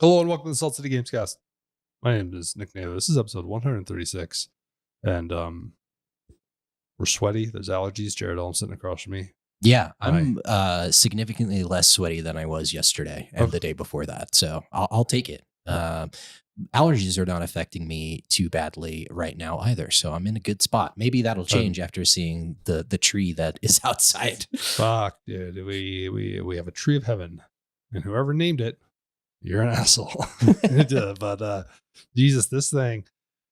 Hello and welcome to the Salt City Gamescast. My name is Nick Naylor. This is episode 136. And we're sweaty. There's allergies. Jared Allen sitting across from me. Yeah, I'm significantly less sweaty than I was yesterday and the day before that. So I'll take it. Allergies are not affecting me too badly right now either. So I'm in a good spot. Maybe that'll change after seeing the tree that is outside. Fuck, dude. We have a tree of heaven. And whoever named it, you're an asshole. But Jesus, this thing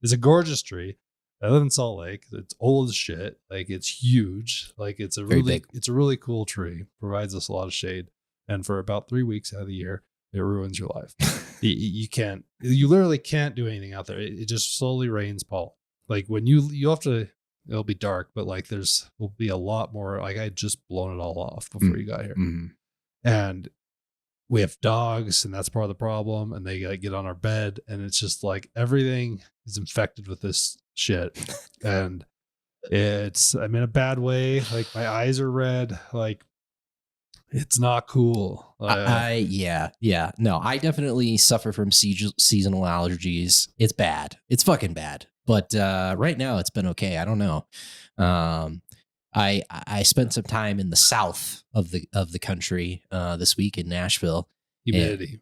is a gorgeous tree. I live in Salt Lake. It's old as shit. Like, it's huge. Like, it's a really cool tree. Provides us a lot of shade. And for about 3 weeks out of the year, it ruins your life. You literally can't do anything out there. It just slowly rains pollen. Like, when you have to, it'll be dark, but like will be a lot more. Like, I had just blown it all off before you got here. Mm-hmm. And we have dogs, and that's part of the problem. And they get on our bed, and it's just like everything is infected with this shit. And I'm in a bad way. Like, my eyes are red. Like, it's not cool. No, I definitely suffer from seasonal allergies. It's bad. It's fucking bad. But right now it's been okay. I don't know. I spent some time in the south of the country this week in Nashville. Humidity.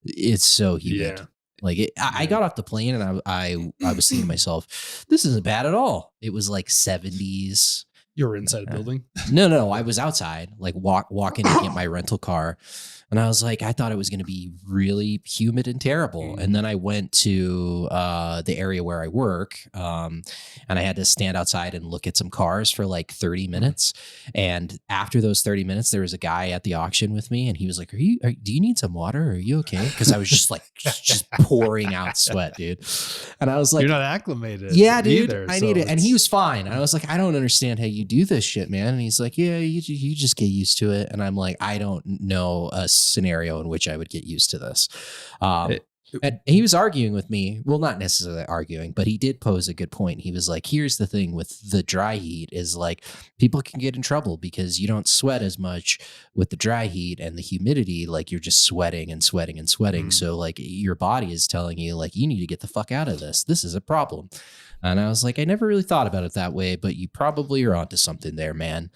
It's so humid. Yeah. Like, I got off the plane and I was thinking to myself, this isn't bad at all. It was like 70s. You were inside a building? No. I was outside, like walking to get my rental car. And I was like, I thought it was going to be really humid and terrible. And then I went to the area where I work, and I had to stand outside and look at some cars for like 30 minutes. And after those 30 minutes, there was a guy at the auction with me, and he was like, do you need some water? Are you okay? Because I was just like, just pouring out sweat, dude. And I was like, you're not acclimated. Yeah, dude, either, I need it. And he was fine. And I was like, I don't understand how you do this shit, man. And he's like, yeah, you just get used to it. And I'm like, I don't know a scenario in which I would get used to this. And he was arguing with me. Well, not necessarily arguing, but he did pose a good point. He was like, here's the thing with the dry heat is like people can get in trouble because you don't sweat as much with the dry heat and the humidity. Like, you're just sweating and sweating and sweating. So like your body is telling you like, you need to get the fuck out of this. This is a problem. And I was like, I never really thought about it that way, but you probably are onto something there, man.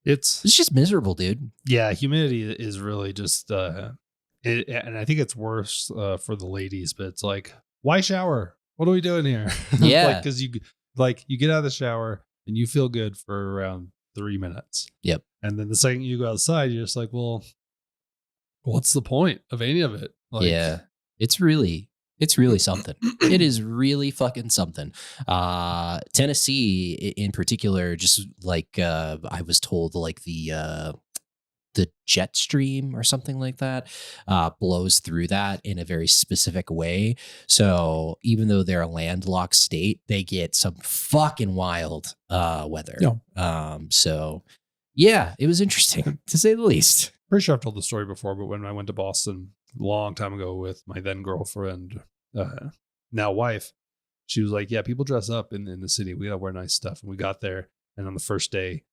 It's just miserable, dude. Yeah, humidity is really just, and I think it's worse for the ladies. But it's like, why shower? What are we doing here? Yeah, because you get out of the shower and you feel good for around 3 minutes. Yep. And then the second you go outside, you're just like, well, what's the point of any of it? Like, yeah, it's really something. It is really fucking something. Tennessee in particular, just like I was told, like the jet stream or something like that blows through that in a very specific way. So even though they're a landlocked state, they get some fucking wild weather. Yeah. So yeah, it was interesting to say the least. Pretty sure I've told the story before, but when I went to Boston a long time ago with my then girlfriend, now wife, she was like, yeah, people dress up in the city. We gotta wear nice stuff. And we got there, and on the first day,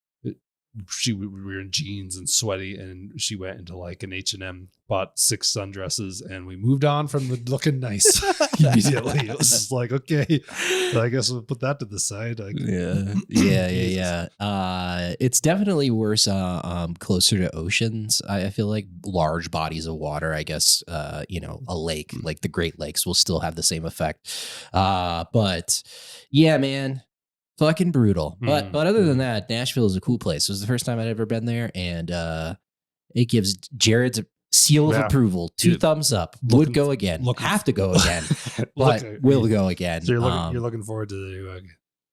we were in jeans and sweaty, and she went into like an H&M, bought 6 sundresses, and we moved on from the looking nice immediately. It was just like, okay, I guess we'll put that to the side. Yeah. It's definitely worse closer to oceans. I feel like large bodies of water, I guess, a lake like the Great Lakes will still have the same effect. But yeah, man. Fucking brutal. But other than that, Nashville is a cool place. It was the first time I'd ever been there, and it gives Jared's seal of approval. 2 thumbs up. Would go again. Have to go again. But will go again. So you're looking forward to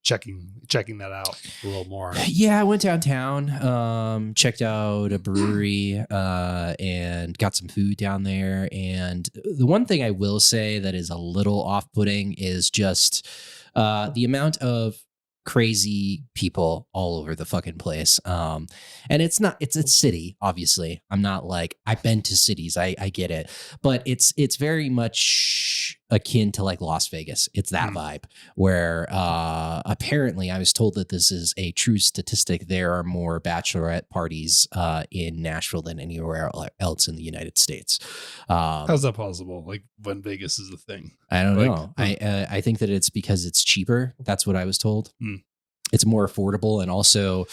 checking that out a little more. Yeah, I went downtown, checked out a brewery, and got some food down there. And the one thing I will say that is a little off-putting is just the amount of crazy people all over the fucking place. And it's a city, obviously. I'm not like, I've been to cities. I get it. But it's very much akin to like Las Vegas. It's that vibe where apparently I was told that this is a true statistic. There are more bachelorette parties in Nashville than anywhere else in the United States. How's that possible? Like when Vegas is a thing? I don't know. I think that it's because it's cheaper. That's what I was told. It's more affordable, and also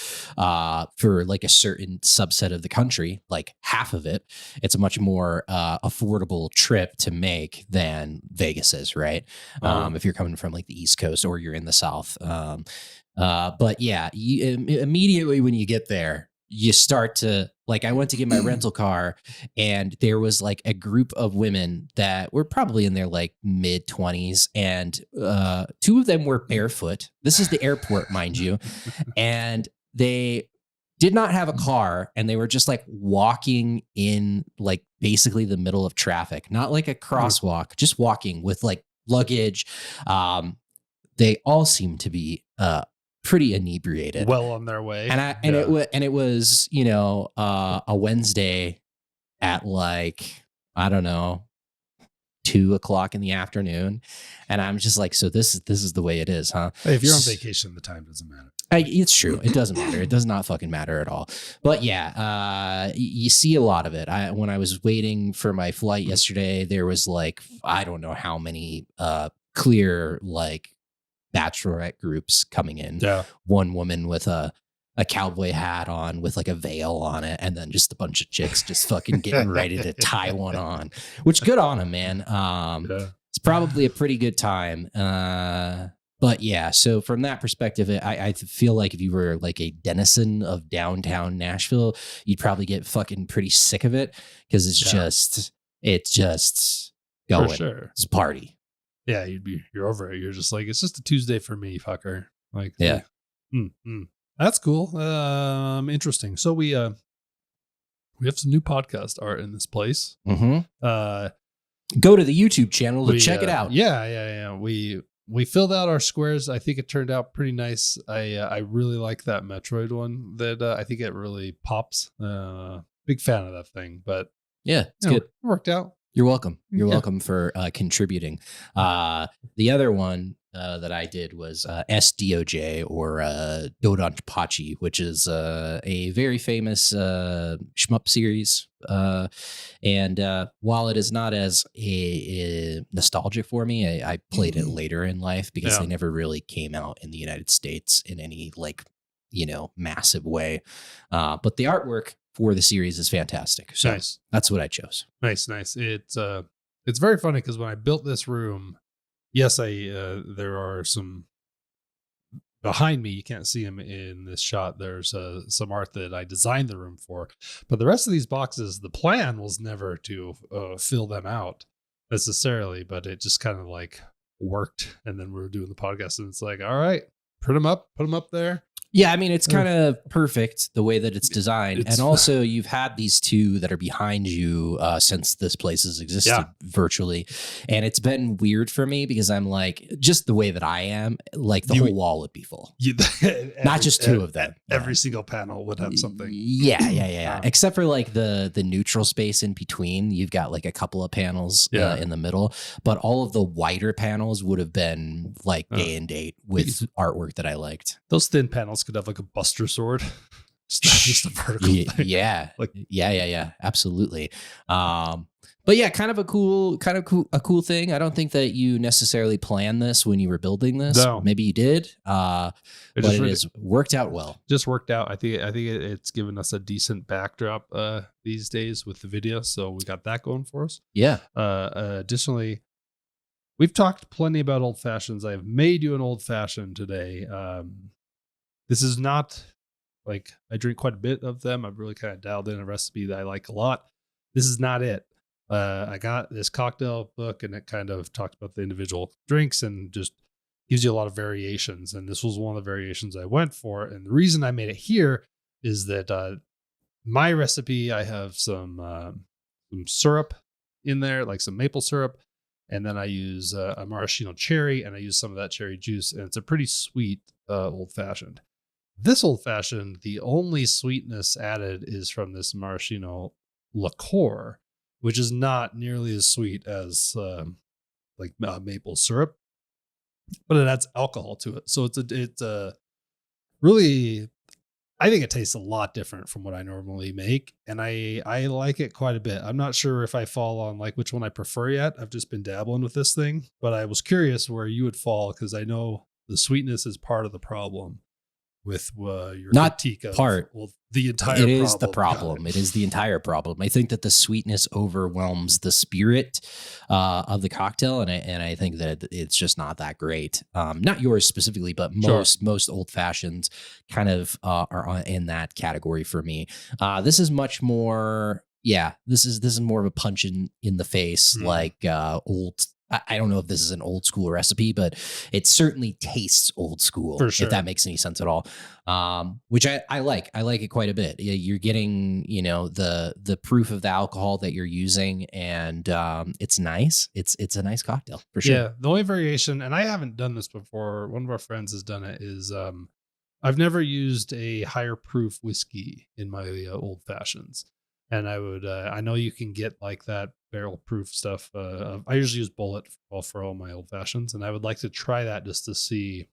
for like a certain subset of the country, like half of it, it's a much more affordable trip to make than Vegas is, right? If you're coming from like the East Coast or you're in the South. But yeah, immediately when you get there, you start to like, I went to get my rental car and there was like a group of women that were probably in their like mid 20s. And 2 of them were barefoot. This is the airport, mind you. And they did not have a car and they were just like walking in like basically the middle of traffic, not like a crosswalk, just walking with like luggage. They all seem to be pretty inebriated, well on their way, and it was a Wednesday at like, I don't know, 2:00 in the afternoon, and I'm just like, so this is the way it is, huh? Hey, if you're on vacation, the time doesn't matter. It's true. It doesn't matter. It does not fucking matter at all. But yeah, you see a lot of it. When I was waiting for my flight yesterday, there was like, I don't know how many clear like bachelorette groups coming in. Yeah. One woman with a cowboy hat on with like a veil on it, and then just a bunch of chicks just fucking getting ready to tie one on, which good on them, man. It's probably a pretty good time. But yeah, so from that perspective, I feel like if you were like a denizen of downtown Nashville, you'd probably get fucking pretty sick of it, because it's just going. For sure. It's a party. Yeah, you're over it. You're just like, it's just a Tuesday for me, fucker. Like, yeah. That's cool. Interesting. So we have some new podcast art in this place. Go to the YouTube channel to check it out. Yeah. We filled out our squares. I think it turned out pretty nice. I really like that Metroid one. That I think it really pops. Big fan of that thing. But yeah, it's good. It worked out. You're welcome. You're welcome for contributing. The other one that I did was SDOJ, or Dodonpachi, which is a very famous shmup series. And while it is not as a nostalgic for me, I played it later in life because they never really came out in the United States in any like, massive way. But the artwork for the series is fantastic. So nice. That's what I chose. Nice. It's very funny because when I built this room, yes, there are some behind me. You can't see them in this shot. There's some art that I designed the room for, but the rest of these boxes, the plan was never to fill them out necessarily, but it just kind of like worked. And then we were doing the podcast, and it's like, all right, put them up there. Yeah, I mean, it's kind of perfect the way that it's designed. And also, you've had these 2 that are behind you since this place has existed virtually. And it's been weird for me because I'm like, just the way that I am, like the whole wall would be full. Not just 2 of them. Every single panel would have something. Yeah. Except for like the neutral space in between. You've got like a couple of panels in the middle. But all of the wider panels would have been like day and date with artwork that I liked. Those thin panels could have like a Buster sword. just a vertical thing. Yeah. Like, yeah, absolutely. But yeah, kind of a cool thing. I don't think that you necessarily planned this when you were building this. No. Maybe you did. But it has worked out well. Just worked out. I think it's given us a decent backdrop these days with the video. So we got that going for us. Yeah. Additionally, we've talked plenty about old fashions. I've made you an old fashioned today. This is not like, I drink quite a bit of them. I've really kind of dialed in a recipe that I like a lot. This is not it. I got this cocktail book, and it kind of talked about the individual drinks and just gives you a lot of variations. And this was one of the variations I went for. And the reason I made it here is that my recipe, I have some syrup in there, like some maple syrup. And then I use a maraschino cherry, and I use some of that cherry juice. And it's a pretty sweet old fashioned. This old fashioned, the only sweetness added is from this maraschino liqueur, which is not nearly as sweet as the like maple syrup, but it adds alcohol to it. So it's a really, I think it tastes a lot different from what I normally make, and I like it quite a bit. I'm not sure if I fall on like which one I prefer yet. I've just been dabbling with this thing, but I was curious where you would fall because I know the sweetness is part of the problem with your Not critique of part. The entire. It is the problem. It is the entire problem. I think that the sweetness overwhelms the spirit of the cocktail, and I think that it's just not that great. Not yours specifically, but most old fashions kind of are in that category for me. This is much more. Yeah, this is more of a punch in the face, like old. I don't know if this is an old school recipe, but it certainly tastes old school, for sure, if that makes any sense at all. Which I like. I like it quite a bit. You're getting, the proof of the alcohol that you're using, and it's nice. It's a nice cocktail for sure. Yeah, the only variation, and I haven't done this before, one of our friends has done it, is I've never used a higher proof whiskey in my old fashions. And I would, I know you can get like that barrel proof stuff. I usually use Bullet for all my old fashions, and I would like to try that just to see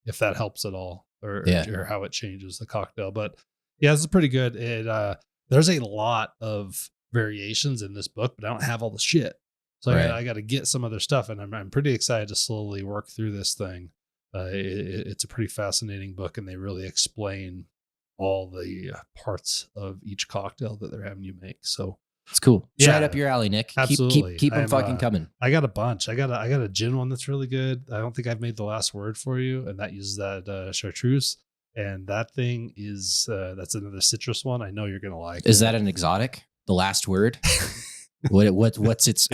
if that helps at all, or how it changes the cocktail. But yeah, this is pretty good. There's a lot of variations in this book, but I don't have all the shit, so I got to get some other stuff, and I'm pretty excited to slowly work through this thing. It's a pretty fascinating book, and they really explain all the parts of each cocktail that they're having you make. So it's cool. Yeah, right up your alley, Nick. Absolutely. Keep them fucking coming. I got a bunch. I got a gin one that's really good. I don't think I've made the last word for you, and that uses that chartreuse. And that thing is that's another citrus one. I know you're gonna like. Is that an exotic? The last word. What's its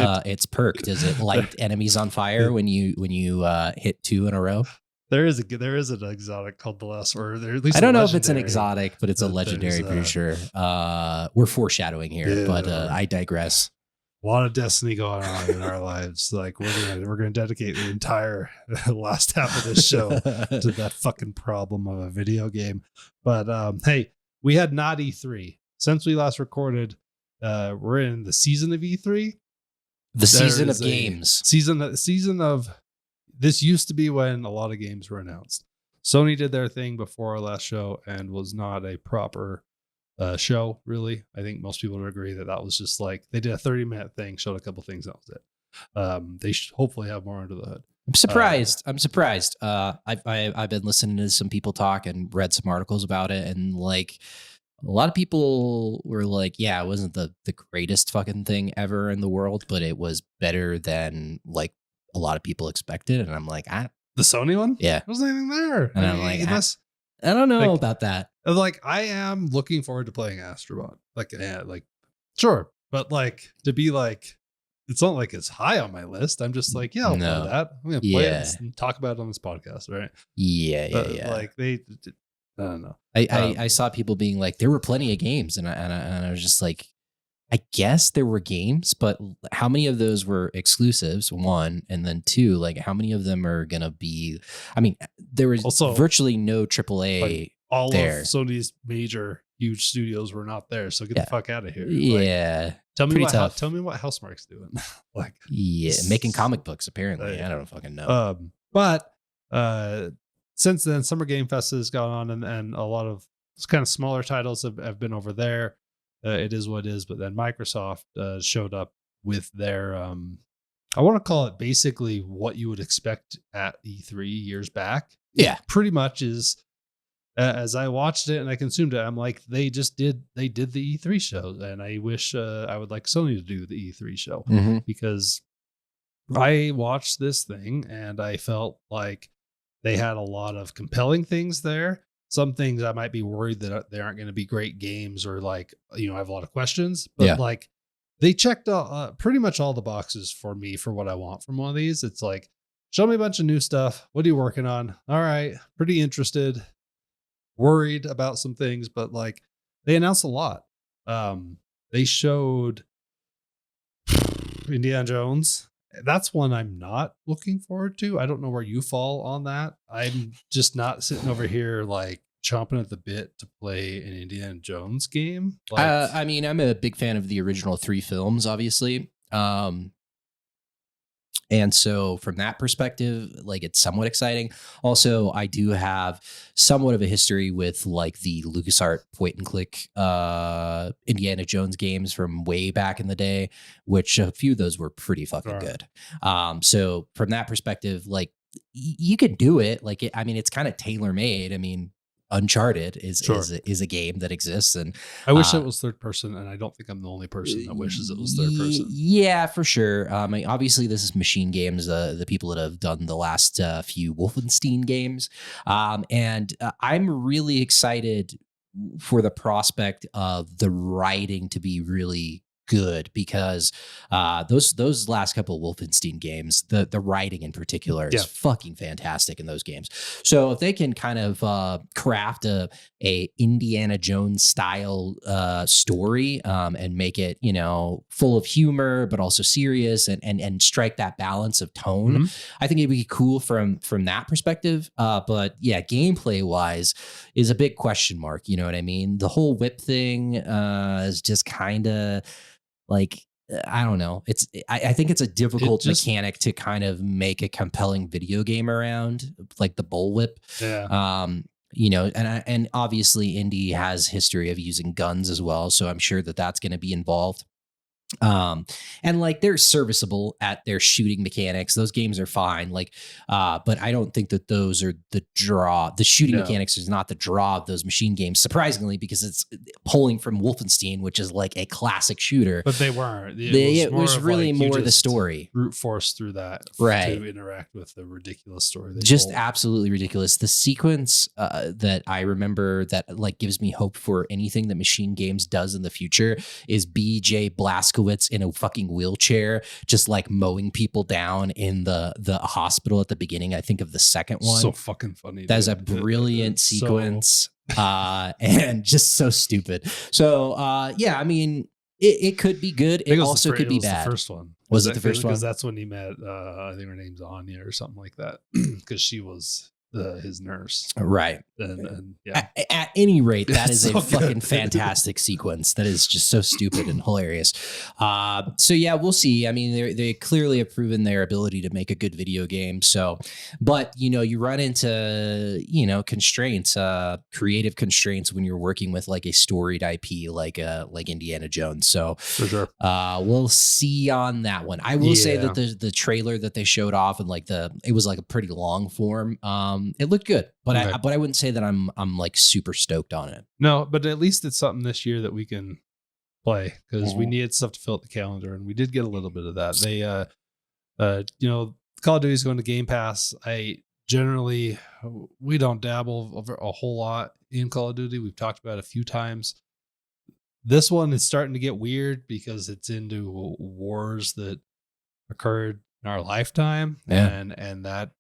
perk? Does it light enemies on fire when you hit 2 in a row? There is an exotic called the last word. At least I don't know if it's an exotic, but it's a legendary for sure. We're foreshadowing here, but I digress. A lot of destiny going on in our lives. Like we're gonna dedicate the entire last half of this show to that fucking problem of a video game. But hey, we had not E3 since we last recorded. We're in the season of E3. The season of games. Season of. This used to be when a lot of games were announced. Sony did their thing before our last show and was not a proper show, really. I think most people would agree that was just like they did a 30-minute thing, showed a couple things, that was it. They should hopefully have more under the hood. I'm surprised. I've been listening to some people talk and read some articles about it, and like a lot of people were like, yeah, it wasn't the greatest fucking thing ever in the world, but it was better than like a lot of people expected. And I'm like, the Sony one? Yeah. There wasn't anything there. And I'm like, I don't know about that. Like, I am looking forward to playing Astrobot. Like, sure. But like, to be like, it's not like it's high on my list. I'm just like, yeah, I'll play that. I'm going to play it and talk about it on this podcast, right? Yeah. Like, I don't know. I saw people being like, there were plenty of games. And I was just like, I guess there were games, but how many of those were exclusives? 1, and then 2, like how many of them are going to be, I mean, there was also virtually no AAA. Like all there. Of Sony's major huge studios were not there. So get the fuck out of here. Yeah. Like, tell me what Housemarque's doing. Like, making comic books, apparently. I don't fucking know. But since then, Summer Game Fest has gone on, and a lot of kind of smaller titles have been over there. It is what it is. But then Microsoft showed up with their, I want to call it basically what you would expect at E3 years back. Yeah. It pretty much is, as I watched it and I consumed it, I'm like, they did the E3 show. And I wish I would like Sony to do the E3 show, because I watched this thing and I felt like they had a lot of compelling things there. Some things I might be worried that they aren't going to be great games, or like, I have a lot of questions, but like they checked pretty much all the boxes for me for what I want from one of these. It's like, show me a bunch of new stuff. What are you working on? All right. Pretty interested, worried about some things, but like they announced a lot. They showed Indiana Jones. That's one I'm not looking forward to. I don't know where you fall on that. I'm just not sitting over here like chomping at the bit to play an Indiana Jones game. Like, I mean, I'm a big fan of the original 3 films, obviously. And And so from that perspective, like it's somewhat exciting. Also, I do have somewhat of a history with like the LucasArts point and click Indiana Jones games from way back in the day, which a few of those were pretty fucking good. So from that perspective, like you can do it. Like, I mean, it's kind of tailor made. I mean, Uncharted is a game that exists, and I wish it was third person, and I don't think I'm the only person that wishes it was third person. Yeah, for sure. I mean, obviously, this is Machine Games, the people that have done the last few Wolfenstein games, and I'm really excited for the prospect of the writing to be really good, because those last couple of Wolfenstein games, the writing in particular is fucking fantastic in those games. So if they can kind of craft a Indiana Jones style story and make it, you know, full of humor but also serious, and strike that balance of tone, I think it'd be cool from that perspective. But yeah, gameplay wise is a big question mark. You know what I mean? The whole whip thing is just kind of like, I don't know. I think it's a difficult mechanic to kind of make a compelling video game around, like the bullwhip. Yeah. You know, and obviously Indy has history of using guns as well, so I'm sure that that's going to be involved. And like they're serviceable at their shooting mechanics. Those games are fine. Like, but I don't think that those are the draw. The shooting mechanics is not the draw of those Machine games, surprisingly, because it's pulling from Wolfenstein, which is like a classic shooter. But they weren't. It was really more the story. Brute force through that, right, to interact with the ridiculous story. Just absolutely ridiculous. The sequence that I remember that like gives me hope for anything that Machine Games does in the future is BJ Blazkowicz in a fucking wheelchair, just like mowing people down in the hospital at the beginning. I think of the second one. So fucking funny. That is a brilliant sequence, and just so stupid. So yeah, I mean, it could be good. It also could be bad. The first one. Was it the first one? Because that's when he met. I think her name's Anya or something like that. Because she was his nurse, right? And yeah. At any rate, that is so a fucking fantastic sequence. That is just so stupid and hilarious. So yeah, we'll see. I mean, they clearly have proven their ability to make a good video game. So, but you know, you run into constraints, creative constraints when you're working with like a storied IP like Indiana Jones. So for sure, we'll see on that one. I will say that the trailer that they showed off and like it was like a pretty long form. It looked good, but I wouldn't say that I'm like super stoked on it. No, but at least it's something this year that we can play, because we needed stuff to fill out the calendar, and we did get a little bit of that. They, Call of Duty is going to Game Pass. We don't dabble a whole lot in Call of Duty. We've talked about it a few times. This one is starting to get weird because it's into wars that occurred in our lifetime, and that.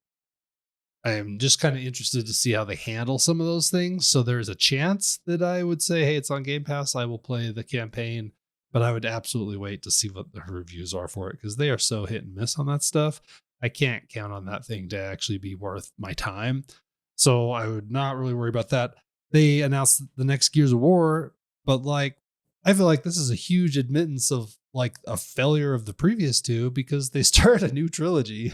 I am just kind of interested to see how they handle some of those things. So there's a chance that I would say, hey, it's on Game Pass, I will play the campaign, but I would absolutely wait to see what the reviews are for it, because they are so hit and miss on that stuff. I can't count on that thing to actually be worth my time. So I would not really worry about that. They announced the next Gears of War, but like, I feel like this is a huge admittance of like a failure of the previous two, because they started a new trilogy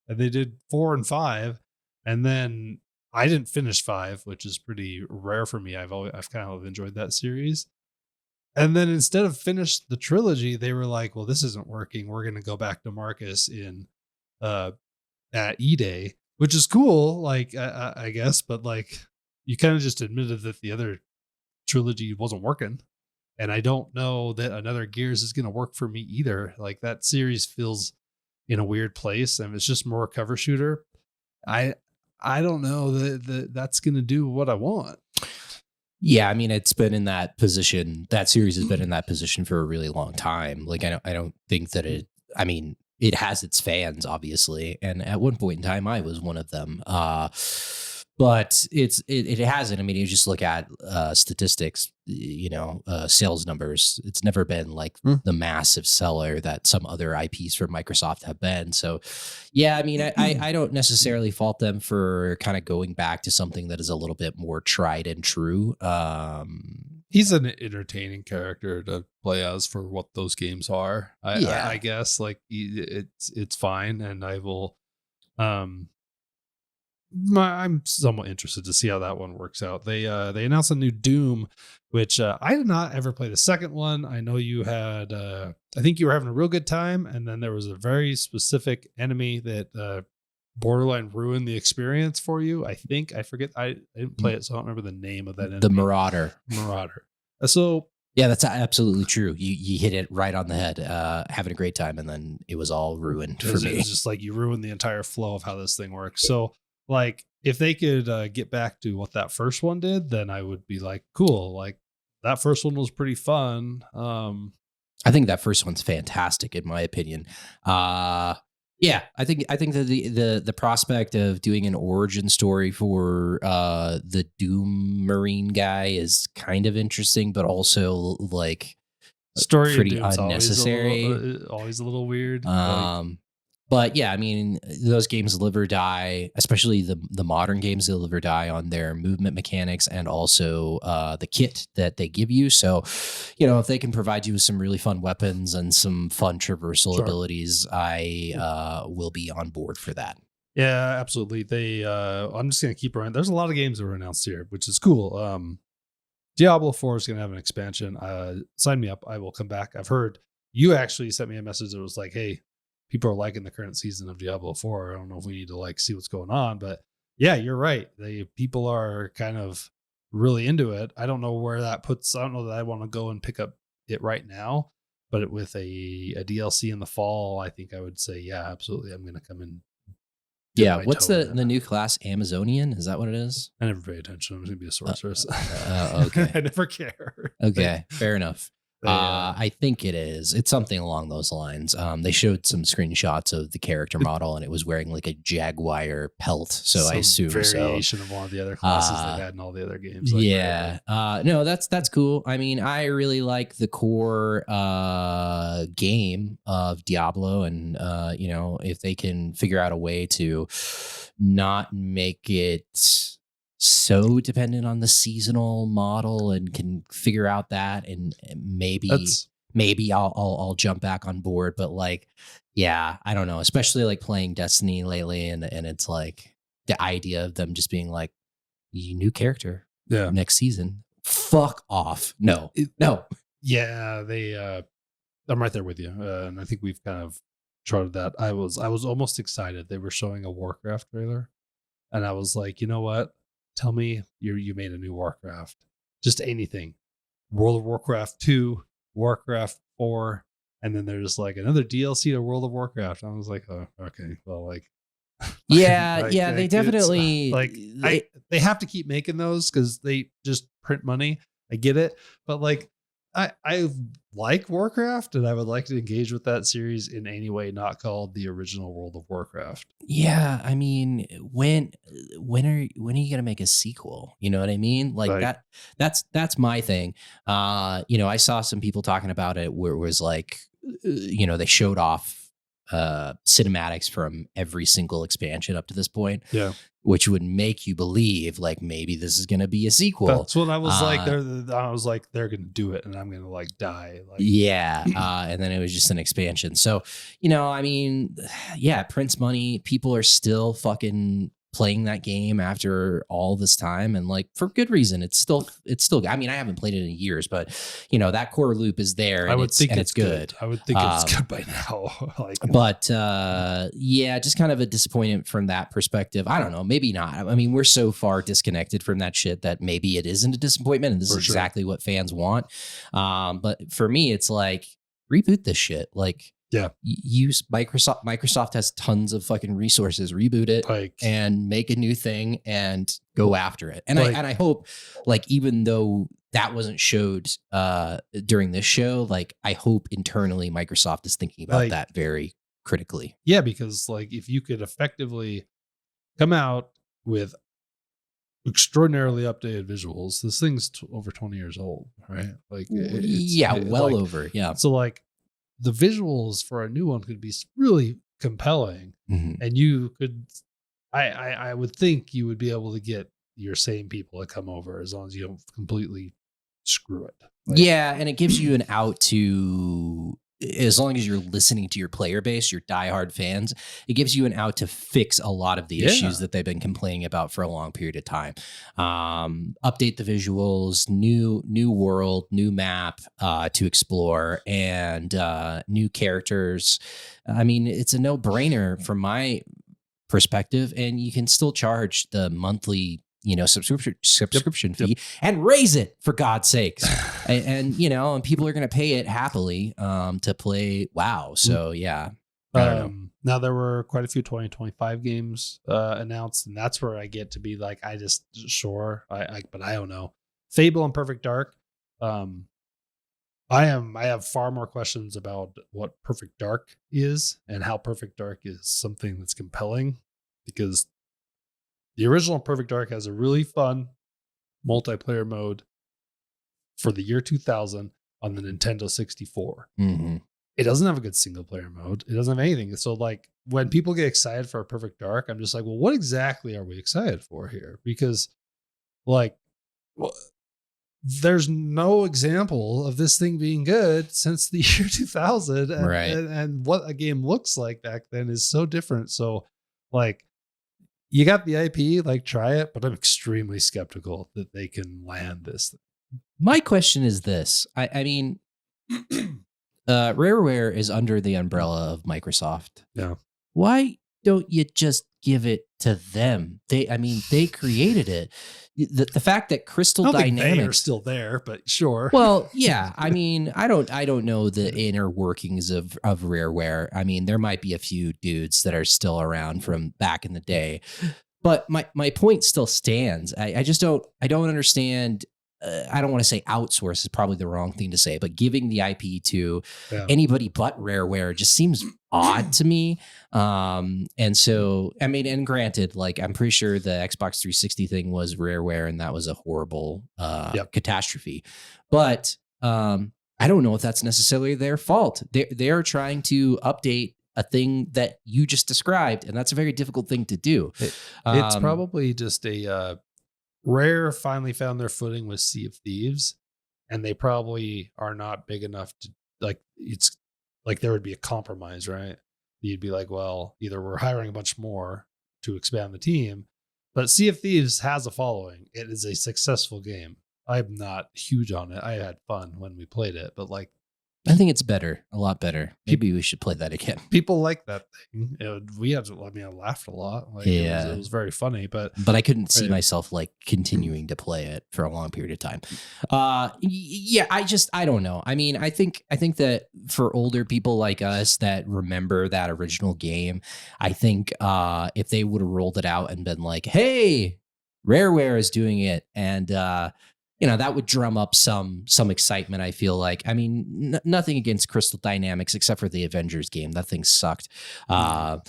and they did 4 and 5. And then I didn't finish 5, which is pretty rare for me. I've kind of enjoyed that series. And then instead of finish the trilogy, they were like, well, this isn't working. We're going to go back to Marcus at E-Day, which is cool. Like, I guess, but like you kind of just admitted that the other trilogy wasn't working. And I don't know that another Gears is going to work for me either. Like that series feels in a weird place, and it's just more a cover shooter. I don't know that that's going to do what I want. Yeah, I mean, it's been in that position. That series has been in that position for a really long time. Like, I don't think that it has its fans, obviously. And at one point in time, I was one of them. But it hasn't. I mean, you just look at statistics, sales numbers. It's never been like the massive seller that some other IPs from Microsoft have been. So, yeah, I mean, I don't necessarily fault them for kind of going back to something that is a little bit more tried and true. He's an entertaining character to play as for what those games are. I guess like it's fine, and I will. I'm somewhat interested to see how that one works out. They announced a new Doom, which I did not ever play the second one. I know you had. I think you were having a real good time, and then there was a very specific enemy that borderline ruined the experience for you. I think I forget. I didn't play it, so I don't remember the name of that enemy. The Marauder. So yeah, that's absolutely true. You hit it right on the head. Having a great time, and then it was all ruined for me. It's just like you ruined the entire flow of how this thing works. So like if they could get back to what that first one did, then I would be like, cool. Like that first one was pretty fun. I think that first one's fantastic in my opinion. Yeah, I think that the prospect of doing an origin story for the Doom Marine guy is kind of interesting, but also like story pretty unnecessary. Always a little weird. But yeah, I mean, those games live or die, especially the modern games, they live or die on their movement mechanics and also the kit that they give you. So, if they can provide you with some really fun weapons and some fun traversal abilities, I will be on board for that. Yeah, absolutely. I'm just going to keep running. There's a lot of games that were announced here, which is cool. Diablo 4 is going to have an expansion. Sign me up. I will come back. I've heard you actually sent me a message that was like, hey, people are liking the current season of Diablo 4. I don't know if we need to like see what's going on, but yeah, you're right. People are kind of really into it. I don't know where that puts. I don't know that I want to go and pick up it right now, but with a DLC in the fall, I think I would say, yeah, absolutely. I'm going to come in. Yeah. What's the new class? Amazonian? Is that what it is? I never pay attention. I'm going to be a sorceress. Okay. I never care. Okay. Fair enough. I think it is. It's something along those lines. They showed some screenshots of the character model, and it was wearing like a jaguar pelt. So I assume variation of one of the other classes they had in all the other games. Like, yeah. No, that's cool. I mean, I really like the core game of Diablo, and if they can figure out a way to not make it so dependent on the seasonal model and can figure out that, and maybe I'll jump back on board. But like, yeah, I don't know, especially like playing Destiny lately, and it's like the idea of them just being like, you new character next season, fuck off. No. Yeah, I'm right there with you, and I think we've kind of charted that. I was almost excited. They were showing a Warcraft trailer, and I was like, you know what? Tell me you made a new Warcraft. Just anything. World of Warcraft 2, Warcraft 4, and then there's like another DLC to World of Warcraft. I was like, oh, okay. Well, like yeah, they definitely they have to keep making those because they just print money. I get it. But like I like Warcraft, and I would like to engage with that series in any way not called the original World of Warcraft. Yeah, I mean, when are you gonna make a sequel? You know what I mean? Like that's my thing. I saw some people talking about it where it was like, they showed off cinematics from every single expansion up to this point. Yeah. Which would make you believe like maybe this is going to be a sequel. That's what I was like. I was like, they're going to do it, and I'm going to like die. Like, yeah. And then it was just an expansion. So, I mean, yeah, Prince money. People are still fucking playing that game after all this time, and like for good reason. It's still. I mean, I haven't played it in years, but that core loop is there, and it's good. I would think it's good by now. But yeah, just kind of a disappointment from that perspective. I don't know, maybe not. I mean, we're so far disconnected from that shit that maybe it isn't a disappointment, and this is exactly what fans want. But for me, it's like reboot this shit. Like, yeah, use Microsoft. Microsoft has tons of fucking resources. Reboot it and make a new thing and go after it. And I hope, like, even though that wasn't showed during this show, like, I hope internally Microsoft is thinking about that very critically. Yeah, because like if you could effectively come out with extraordinarily updated visuals, this thing's over 20 years old, right? Like, over. Yeah. So like, the visuals for a new one could be really compelling, and you could, I would think you would be able to get your same people to come over as long as you don't completely screw it. Yeah, and it gives you an out to, as long as you're listening to your player base, your diehard fans, it gives you an out to fix a lot of the issues that they've been complaining about for a long period of time. Update the visuals, new world, new map to explore, and new characters. I mean, it's a no-brainer from my perspective, and you can still charge the monthly subscription fee and raise it, for God's sakes. and people are going to pay it happily to play WoW. So I don't know. Now there were quite a few 2025 games announced, and that's where I get to be like, but I don't know. Fable and Perfect Dark. I have far more questions about what Perfect Dark is and how Perfect Dark is something that's compelling, because the original Perfect Dark has a really fun multiplayer mode for the year 2000 on the Nintendo 64. Mm-hmm. It doesn't have a good single player mode. It doesn't have anything. So like when people get excited for a Perfect Dark, I'm just like, well, what exactly are we excited for here? Because there's no example of this thing being good since the year 2000. And, right. And what a game looks like back then is so different. So like, you got the IP, like try it, but I'm extremely skeptical that they can land this thing. My question is this. I mean, Rareware is under the umbrella of Microsoft. Yeah. Why don't you just give it to them? They created it. The fact that Crystal Dynamics are still there, but sure. Well, yeah. I mean, I don't know the inner workings of Rareware. I mean, there might be a few dudes that are still around from back in the day, but my point still stands. I just don't understand. I don't want to say outsource is probably the wrong thing to say, but giving the IP to anybody but Rareware just seems odd to me. And so, I mean, and granted, like, I'm pretty sure the Xbox 360 thing was Rareware, and that was a horrible catastrophe. But I don't know if that's necessarily their fault. They're trying to update a thing that you just described, and that's a very difficult thing to do. It's probably just Rare finally found their footing with Sea of Thieves, and they probably are not big enough to, like, it's like there would be a compromise, right? You'd be like, well, either we're hiring a bunch more to expand the team, but Sea of Thieves has a following. It is a successful game. I'm not huge on it. I had fun when we played it, but like, I think it's better, a lot better. Maybe we should play that again. People like that thing. I laughed a lot. Like, it was very funny, but I couldn't see myself like continuing to play it for a long period of time. I don't know. I mean, I think that for older people like us that remember that original game, I think if they would have rolled it out and been like, "Hey, Rareware is doing it," and that would drum up some excitement, I feel like. I mean, nothing against Crystal Dynamics except for the Avengers game. That thing sucked. That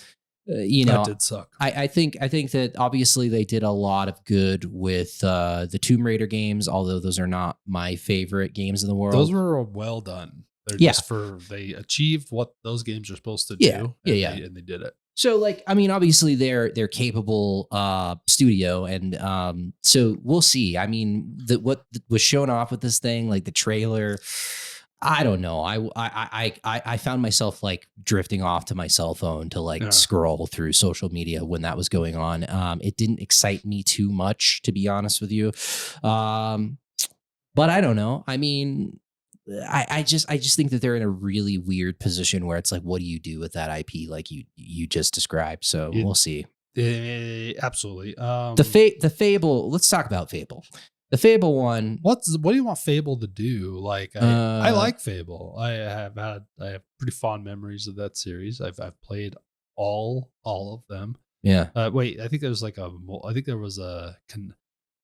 did suck. I think that obviously they did a lot of good with the Tomb Raider games, although those are not my favorite games in the world. Those were well done. They're just they achieved what those games are supposed to do. And they did it. So, like, I mean, obviously they're capable studio, and so we'll see. I mean, what was shown off with this thing, like the trailer, I don't know. I found myself like drifting off to my cell phone to like scroll through social media when that was going on. It didn't excite me too much, to be honest with you. But I don't know. I mean, I just think that they're in a really weird position where it's like, what do you do with that IP like you just described? So we'll see. Absolutely. The Fable. Let's talk about Fable. The Fable one. What do you want Fable to do? Like, I like Fable. I have pretty fond memories of that series. I've played all of them. Yeah. Wait, I think there was a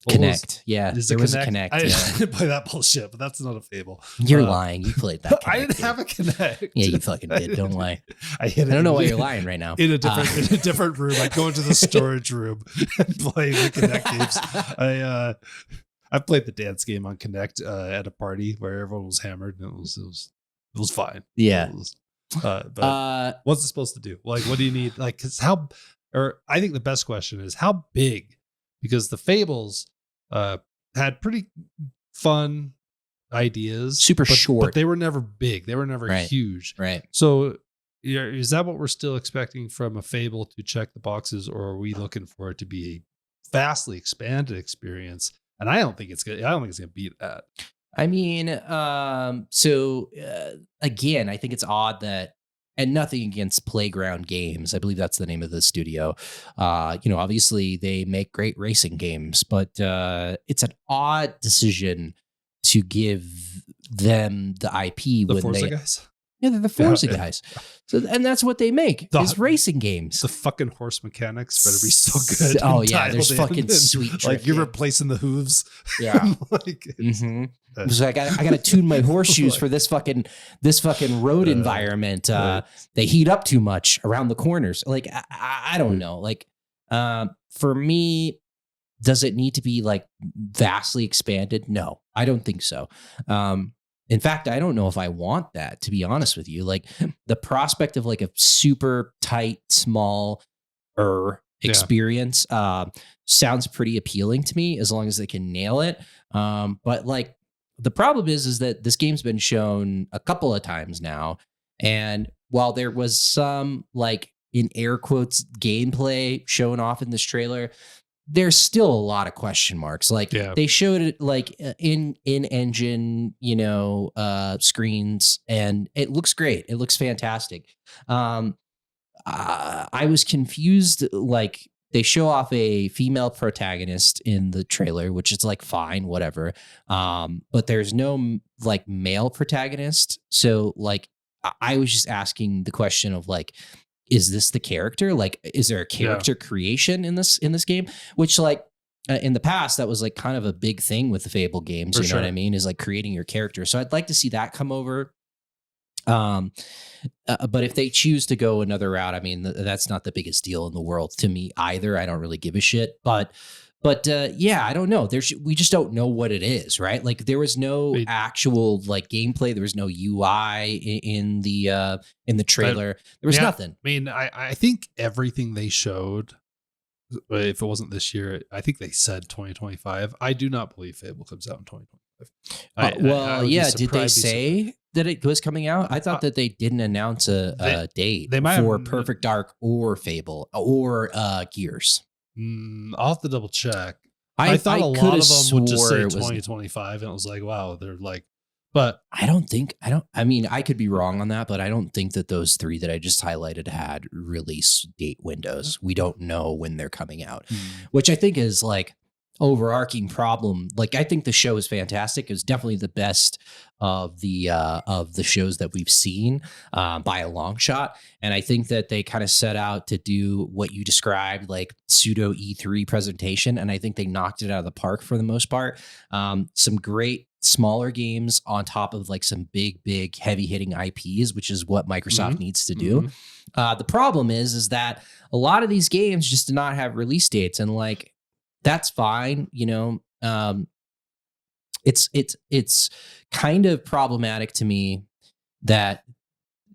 Connect. There was a Connect. I didn't play that bullshit, but that's not a Fable. You're lying. You played that Connect. I didn't have a Connect. Yeah, you fucking did. Don't lie. I don't know why you're lying right now. In a different room. I go into the storage room and play the Connect games. I played the dance game on Connect at a party where everyone was hammered, and it was fine. Yeah. But what's it supposed to do? Like, what do you need? Like, I think the best question is how big, because the Fables had pretty fun ideas, super short, but they were never big. They were never huge. Right. So is that what we're still expecting from a Fable to check the boxes, or are we looking for it to be a vastly expanded experience? And I don't think it's gonna beat that. I mean, again, I think it's odd that, and nothing against Playground Games, I believe that's the name of the studio. Obviously they make great racing games, but it's an odd decision to give them the IP The when Forza guys. Yeah, they're the Forza guys. So, and that's what they make is racing games. The fucking horse mechanics better be so good. Oh yeah, there's fucking sweet. Like you're replacing the hooves. Yeah. So I got to tune my horseshoes for this fucking road environment. They heat up too much around the corners. Like I don't know. Like for me, does it need to be like vastly expanded? No, I don't think so. In fact, I don't know if I want that, to be honest with you. Like the prospect of like a super tight, small experience sounds pretty appealing to me as long as they can nail it. But like the problem is that this game's been shown a couple of times now. And while there was some like in air quotes gameplay shown off in this trailer, there's still a lot of question marks. Like they showed it like in engine, screens, and it looks great. It looks fantastic. I was confused. Like they show off a female protagonist in the trailer, which is like fine, whatever. But there's no like male protagonist. So like I was just asking the question of like, is this the character? Like, is there a character creation in this game? Which like in the past, that was like kind of a big thing with the Fable games. Know what I mean? Is like creating your character. So I'd like to see that come over. But if they choose to go another route, I mean, that's not the biggest deal in the world to me either. I don't really give a shit. But I don't know. We just don't know what it is, right? Like there was no actual like gameplay. There was no UI in the trailer. There was nothing. I mean, I think everything they showed, if it wasn't this year, I think they said 2025. I do not believe Fable comes out in 2025. Did they say that it was coming out? I thought that they didn't announce a date for Perfect Dark or Fable or Gears. I'll have to double check. I thought a lot of them would just say 2025, and it was like, wow, they're like, but I mean, I could be wrong on that, but I don't think that those three that I just highlighted had release date windows. We don't know when they're coming out, which I think is like overarching problem. Like I think the show is fantastic. It was definitely the best of the shows that we've seen by a long shot. And I think that they kind of set out to do what you described, like pseudo E3 presentation. And I think they knocked it out of the park for the most part. Some great smaller games on top of like some big heavy hitting IPs, which is what Microsoft needs to do. The problem is that a lot of these games just do not have release dates, and like, that's fine. It's kind of problematic to me that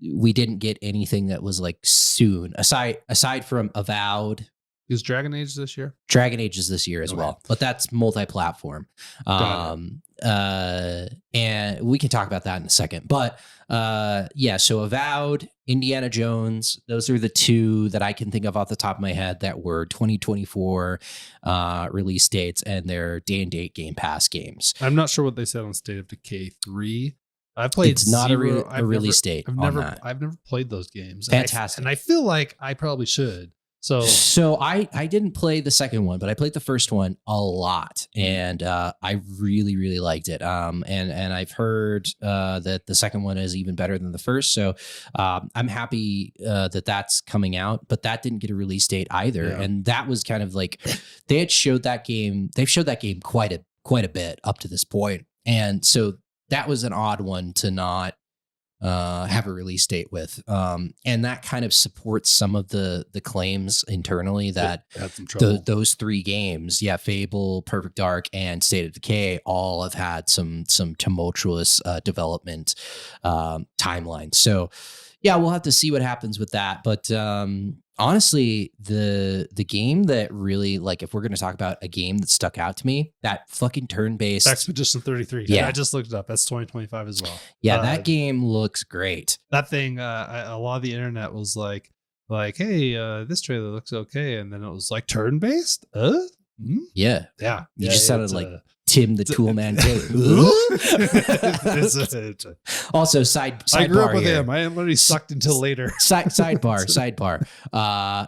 we didn't get anything that was like soon, aside from Avowed. Is Dragon Age this year? Dragon Age is this year as well, but that's multi-platform. And we can talk about that in a second. But so Avowed, Indiana Jones, those are the two that I can think of off the top of my head that were 2024 release dates, and they're day and date Game Pass games. I'm not sure what they said on State of Decay 3. I've played. It's not a release date. I've never played those games. Fantastic. And I feel like I probably should. So I didn't play the second one, but I played the first one a lot, and I really, really liked it. And I've heard that the second one is even better than the first. So I'm happy that that's coming out, but that didn't get a release date either. Yeah. And that was kind of like they've showed that game quite a bit up to this point. And so that was an odd one to not have a release date with, and that kind of supports some of the claims internally that those three games, Fable, Perfect Dark, and State of Decay, all have had some tumultuous development timelines. So we'll have to see what happens with that. But honestly, the game that really, like, if we're going to talk about a game that stuck out to me, that fucking turn-based Expedition 33. Yeah. I just looked it up. That's 2025 as well. Yeah, that game looks great. That thing, a lot of the internet was like, hey, this trailer looks okay. And then it was like turn-based? Yeah. Yeah. You just sounded like Tim the Toolman Taylor. Also, sidebar. I grew up with here. him. I literally sucked until later. Sidebar.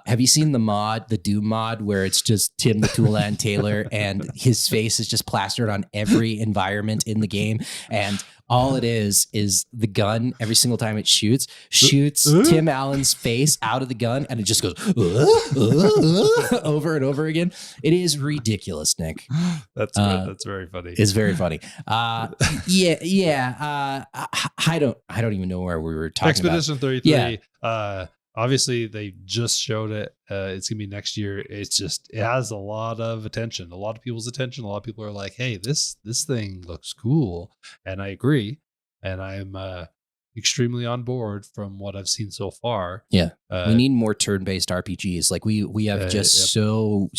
Have you seen the Doom mod where it's just Tim the Toolman Taylor and his face is just plastered on every environment in the game, and all it is the gun every single time it shoots Tim Allen's face out of the gun, and it just goes over and over again. It is ridiculous, Nick. That's good. That's very funny. It's very funny. Yeah. I don't even know where we were talking Expedition about. 33. Yeah. Obviously, they just showed it. It's gonna be next year. It has a lot of attention, a lot of people's attention. A lot of people are like, "Hey, this thing looks cool," and I agree. And I'm extremely on board from what I've seen so far. Yeah, we need more turn-based RPGs. Like we have just so.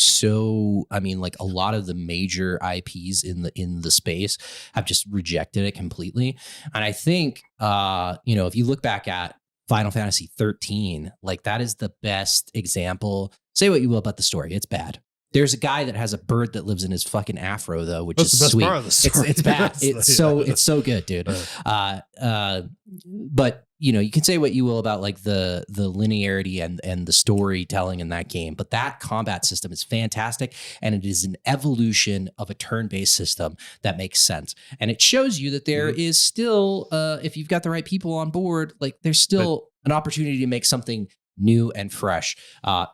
I mean, like a lot of the major IPs in the space have just rejected it completely. And I think if you look back at Final Fantasy 13, like that is the best example. Say what you will about the story, it's bad. There's a guy that has a bird that lives in his fucking afro, though, which is sweet. Part of the story. It's bad. It's so good, dude. But you can say what you will about like the linearity and the storytelling in that game, but that combat system is fantastic, and it is an evolution of a turn-based system that makes sense. And it shows you that there is still, if you've got the right people on board, like there's still an opportunity to make something new and fresh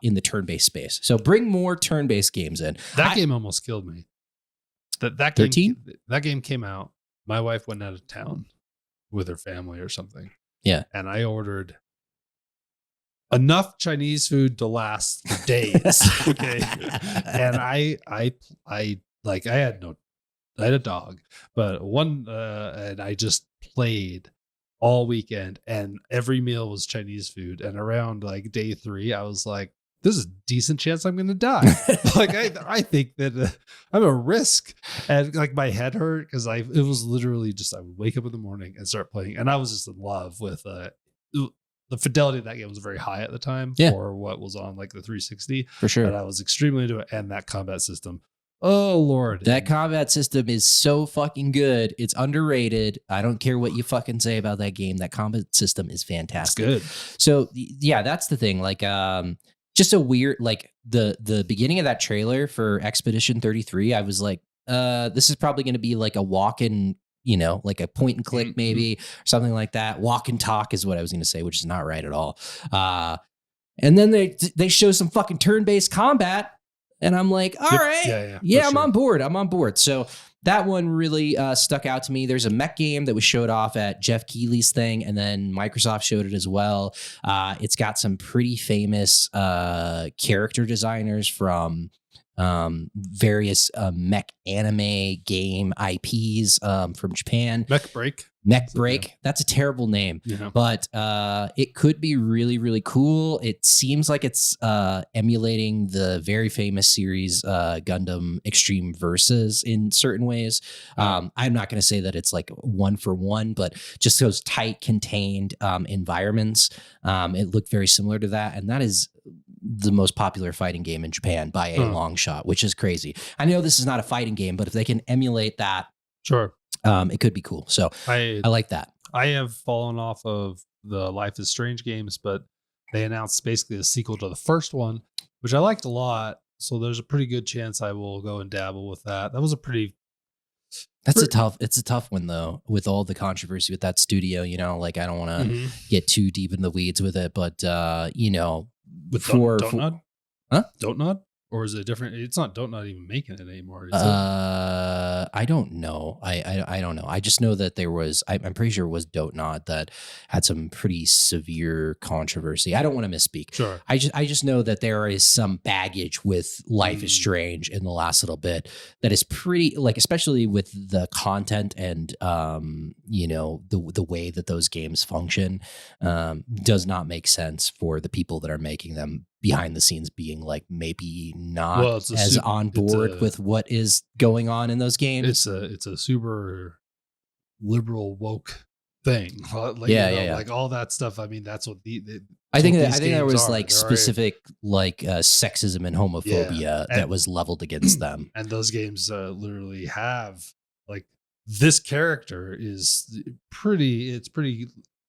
in the turn-based space. So bring more turn-based games in. That game almost killed me. That 13? That game came out. My wife went out of town with her family or something. Yeah. And I ordered enough Chinese food to last for days. Okay. And I had a dog, but and I just played all weekend, and every meal was Chinese food. And around like day 3, I was like, "There's a decent chance I'm going to die." Like I think that I'm a risk, and like my head hurt because it was literally just I would wake up in the morning and start playing, and I was just in love with the fidelity of that game was very high at the time for what was on like the 360 for sure. And I was extremely into it, and that combat system. Oh Lord, that combat system is so fucking good. It's underrated. I don't care what you fucking say about that game. That combat system is fantastic. It's good. So yeah, that's the thing. Like, just a weird, like the beginning of that trailer for Expedition 33. I was like, this is probably going to be like a walk-in, like a point and click maybe, or something like that. Walk and talk is what I was going to say, which is not right at all. And then they show some fucking turn-based combat. And I'm like, all right, yeah, I'm on board. I'm on board. So that one really stuck out to me. There's a mech game that was showed off at Jeff Keighley's thing, and then Microsoft showed it as well. It's got some pretty famous character designers from various mech anime game IPs from Japan. Mech Break. That's a terrible name, but it could be really, really cool. It seems like it's emulating the very famous series Gundam Extreme Versus in certain ways. I'm not going to say that it's like one for one, but just those tight, contained environments. It looked very similar to that, and that is the most popular fighting game in Japan by a long shot, which is crazy. I know this is not a fighting game, but if they can emulate that, sure. It could be cool. So I like that. I have fallen off of the Life is Strange games, but they announced basically a sequel to the first one, which I liked a lot. So there's a pretty good chance I will go and dabble with that. That was it's a tough one though, with all the controversy with that studio, like I don't want to get too deep in the weeds with it, but with Don't Nod? Huh? Don't Nod? Or is it different? It's not Don't Nod even making it anymore. Is it? I don't know. I don't know. I just know that there was, I'm pretty sure it was Don't Nod that had some pretty severe controversy. I don't want to misspeak. Sure. I just know that there is some baggage with Life is Strange in the last little bit that is pretty, like, especially with the content and, the way that those games function, does not make sense for the people that are making them behind the scenes being like maybe not as super, on board with what is going on in those games. It's a super liberal woke thing. Like, like all that stuff. I mean, that's what I think there was like specific like sexism and homophobia that was leveled against them. And those games literally have like this character is pretty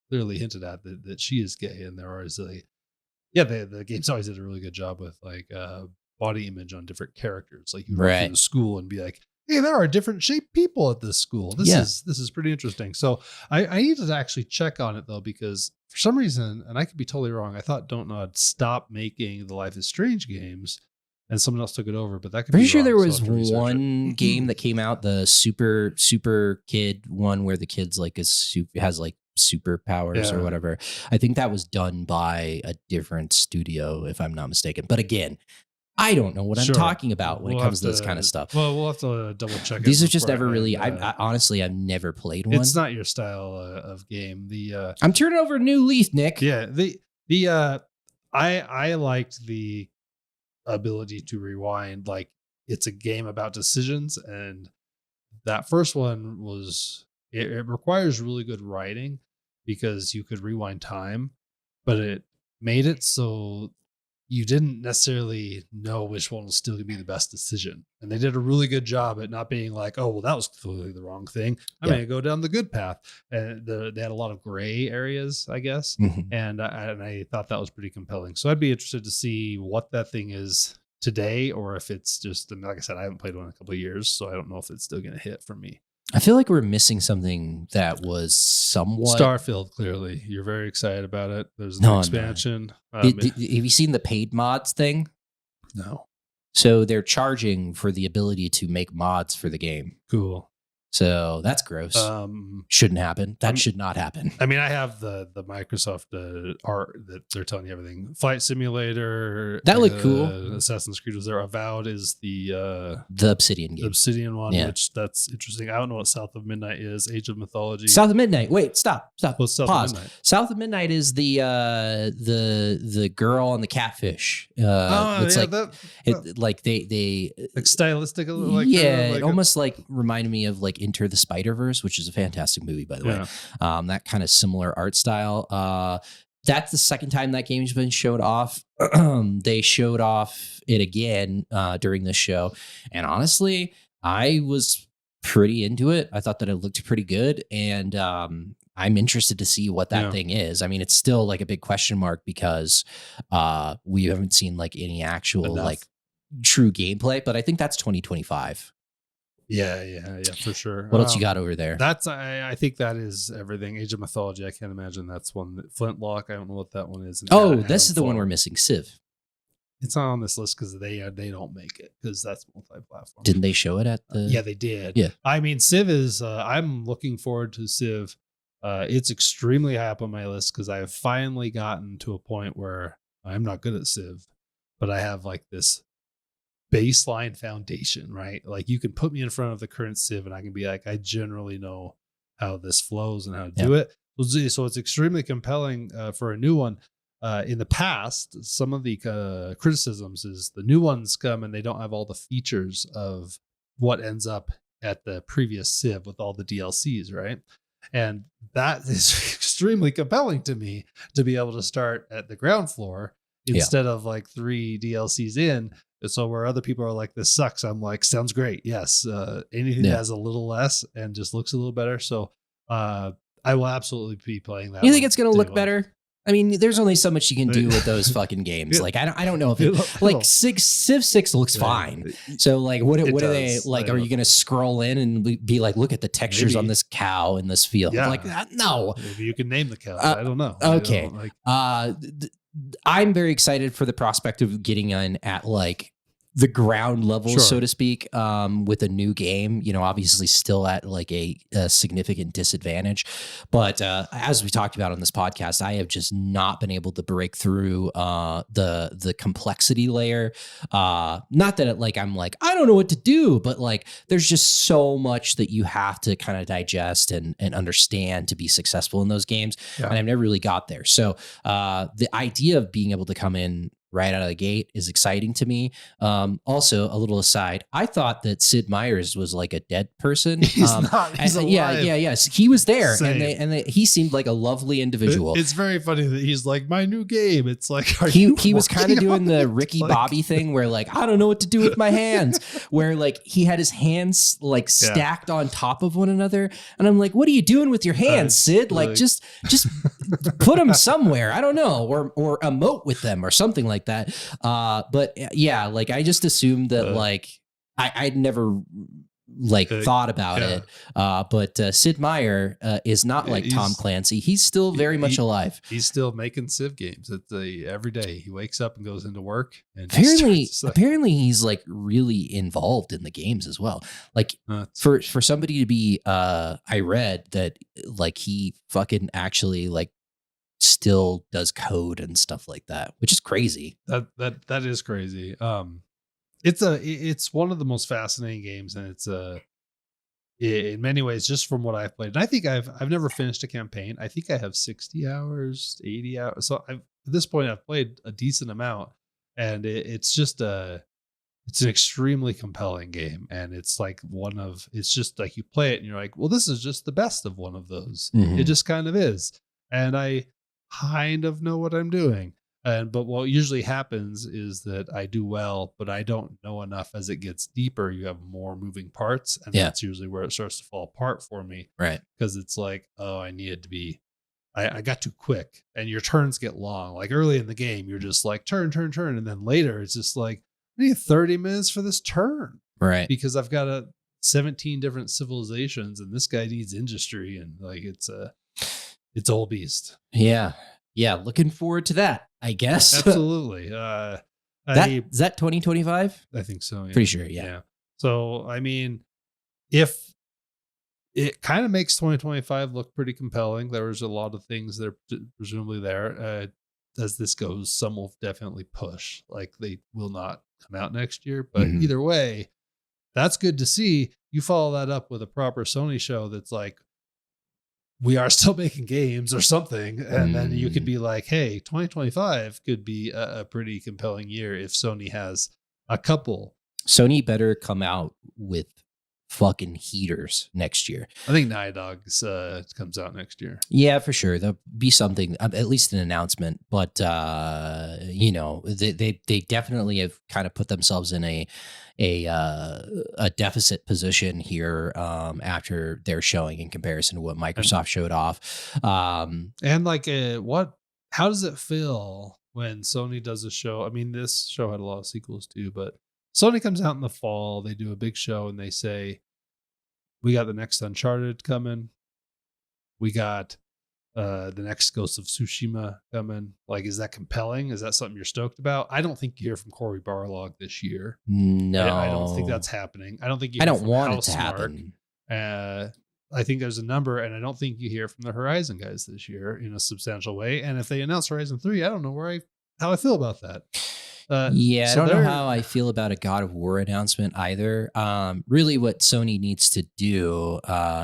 clearly hinted at that she is gay, and there are the games always did a really good job with like body image on different characters. Like you go through the school and be like, hey, there are different shaped people at this school. This is pretty interesting. So I needed to actually check on it though, because for some reason, and I could be totally wrong, I thought Don't Nod stopped making the Life is Strange games and someone else took it over, but that could pretty be sure wrong, there was one game that came out, the super kid one where the kid's like has like superpowers or whatever. I think that was done by a different studio, if I'm not mistaken. But again, I don't know what I'm talking about when it comes to this kind of stuff. Well, we'll have to double check. These have just never really. I honestly, I've never played one. It's not your style of game. I'm turning over a new leaf, Nick. Yeah. I liked the ability to rewind. Like it's a game about decisions, and that first one was. It requires really good writing because you could rewind time, but it made it so you didn't necessarily know which one was still going to be the best decision. And they did a really good job at not being like, oh, well, that was clearly the wrong thing. I'm going to go down the good path. And they had a lot of gray areas, I guess. Mm-hmm. And I thought that was pretty compelling. So I'd be interested to see what that thing is today, or if it's just, like I said, I haven't played one in a couple of years, so I don't know if it's still going to hit for me. I feel like we're missing something that was somewhat Starfield. Clearly, you're very excited about it. There's an expansion. Have you seen the paid mods thing? No. So they're charging for the ability to make mods for the game. Cool. So that's gross. Shouldn't happen. That should not happen. I mean, I have the Microsoft art that they're telling you everything. Flight Simulator. That looked cool. Assassin's Creed was there. Avowed is the Obsidian game. The Obsidian one, which that's interesting. I don't know what South of Midnight is. Age of Mythology. South of Midnight. Wait, stop. What's South Pause. of Midnight? South of Midnight is the girl and the catfish. It's like they like stylistic, like it almost like reminded me of like Enter the Spider-Verse, which is a fantastic movie, by the way. That kind of similar art style. That's the second time that game's been showed off. They showed off it again during this show. And honestly, I was pretty into it. I thought that it looked pretty good. And I'm interested to see what that thing is. I mean, it's still like a big question mark because we haven't seen like any actual like true gameplay, but I think that's 2025. Yeah, for sure. What else you got over there? That's I think that is everything. Age of Mythology. I can't imagine that's one. Flintlock. I don't know what that one is. This is the one we're missing. Civ. It's not on this list because they don't make it because that's multi-platform. Didn't they show it at the? Yeah, they did. Yeah. I mean, Civ is. I'm looking forward to Civ. It's extremely high up on my list because I have finally gotten to a point where I'm not good at Civ, but I have like this baseline foundation, right? Like you can put me in front of the current Civ and I can be like, I generally know how this flows and how to do it. So it's extremely compelling for a new one. In the past, some of the criticisms is the new ones come and they don't have all the features of what ends up at the previous Civ with all the DLCs, right? And that is extremely compelling to me to be able to start at the ground floor instead of like 3 DLCs in. So where other people are like, this sucks, I'm like, sounds great. Yes. Anything that has a little less and just looks a little better. So I will absolutely be playing that. You think it's going to look better? I mean, there's only so much you can do with those fucking games. Like, I don't know if it, like Civ 6 looks fine. So like, what are they like? Are you going to scroll in and be like, look at the textures on this cow in this field? Yeah. Like, no. Maybe you can name the cow. I don't know. Okay. I'm very excited for the prospect of getting in at like the ground level, so to speak, with a new game, you know, obviously still at like a significant disadvantage. But as we talked about on this podcast, I have just not been able to break through the complexity layer. Not that I'm like, I don't know what to do, but like there's just so much that you have to kind of digest and understand to be successful in those games. Yeah. And I've never really got there. So the idea of being able to come in right out of the gate is exciting to me. Also, a little aside, I thought that Sid Meier's was like a dead person. He's not. He's alive. Yes, he was there, Same. and he seemed like a lovely individual. It's very funny that he's like, my new game. It's like, he was kind of doing the Ricky Bobby thing where like, I don't know what to do with my hands, where like he had his hands like stacked on top of one another, and I'm like, what are you doing with your hands, Sid? Like just put them somewhere. I don't know, or emote with them or something like that. But yeah, like I just assumed that like I'd never like thought about it. But Sid Meier is not like Tom Clancy. He's still very much alive. He's still making Civ games. Every day he wakes up and goes into work. And apparently he's like really involved in the games as well. Like for somebody to be, I read that like he fucking actually like still does code and stuff like that, which is crazy. That is crazy. It's one of the most fascinating games, and it's in many ways, just from what I've played. And I think I've never finished a campaign. I think I have 60 hours, 80 hours. So at this point I've played a decent amount, and it's an extremely compelling game. And it's like it's just like you play it and you're like, well, this is just the best of one of those. Mm-hmm. It just kind of is. And I kind of know what I'm doing. But what usually happens is that I do well, but I don't know enough. As it gets deeper, you have more moving parts, and that's usually where it starts to fall apart for me. Right. Because it's like, oh, I got too quick, and your turns get long. Like early in the game, you're just like turn. And then later it's just like, I need 30 minutes for this turn. Right. Because I've got 17 different civilizations, and this guy needs industry, and like it's old beast. Yeah. Yeah. Looking forward to that, I guess. Absolutely. Is that 2025? I think so. Yeah. Pretty sure. Yeah. So, I mean, if it kind of makes 2025 look pretty compelling, there was a lot of things that are presumably there. As this goes, some will definitely push. Like they will not come out next year, but either way, that's good to see. You follow that up with a proper Sony show that's like, we are still making games or something. And then you could be like, hey, 2025 could be a pretty compelling year if Sony has a couple. Sony better come out with fucking heaters next year. I think Night Dogs comes out next year. Yeah, for sure. There'll be something, at least an announcement. But, they definitely have kind of put themselves in a deficit position here after their showing in comparison to what Microsoft showed off. And like, how does it feel when Sony does a show? I mean, this show had a lot of sequels too, but Sony comes out in the fall, they do a big show, and they say, we got the next Uncharted coming. We got the next Ghost of Tsushima coming. Like, is that compelling? Is that something you're stoked about? I don't think you hear from Cory Barlog this year. No. I don't think that's happening. I don't think I don't want it to happen. I think there's a number, and I don't think you hear from the Horizon guys this year in a substantial way. And if they announce Horizon 3, I don't know how I feel about that. I don't know how I feel about a God of War announcement either. Really, what Sony needs to do,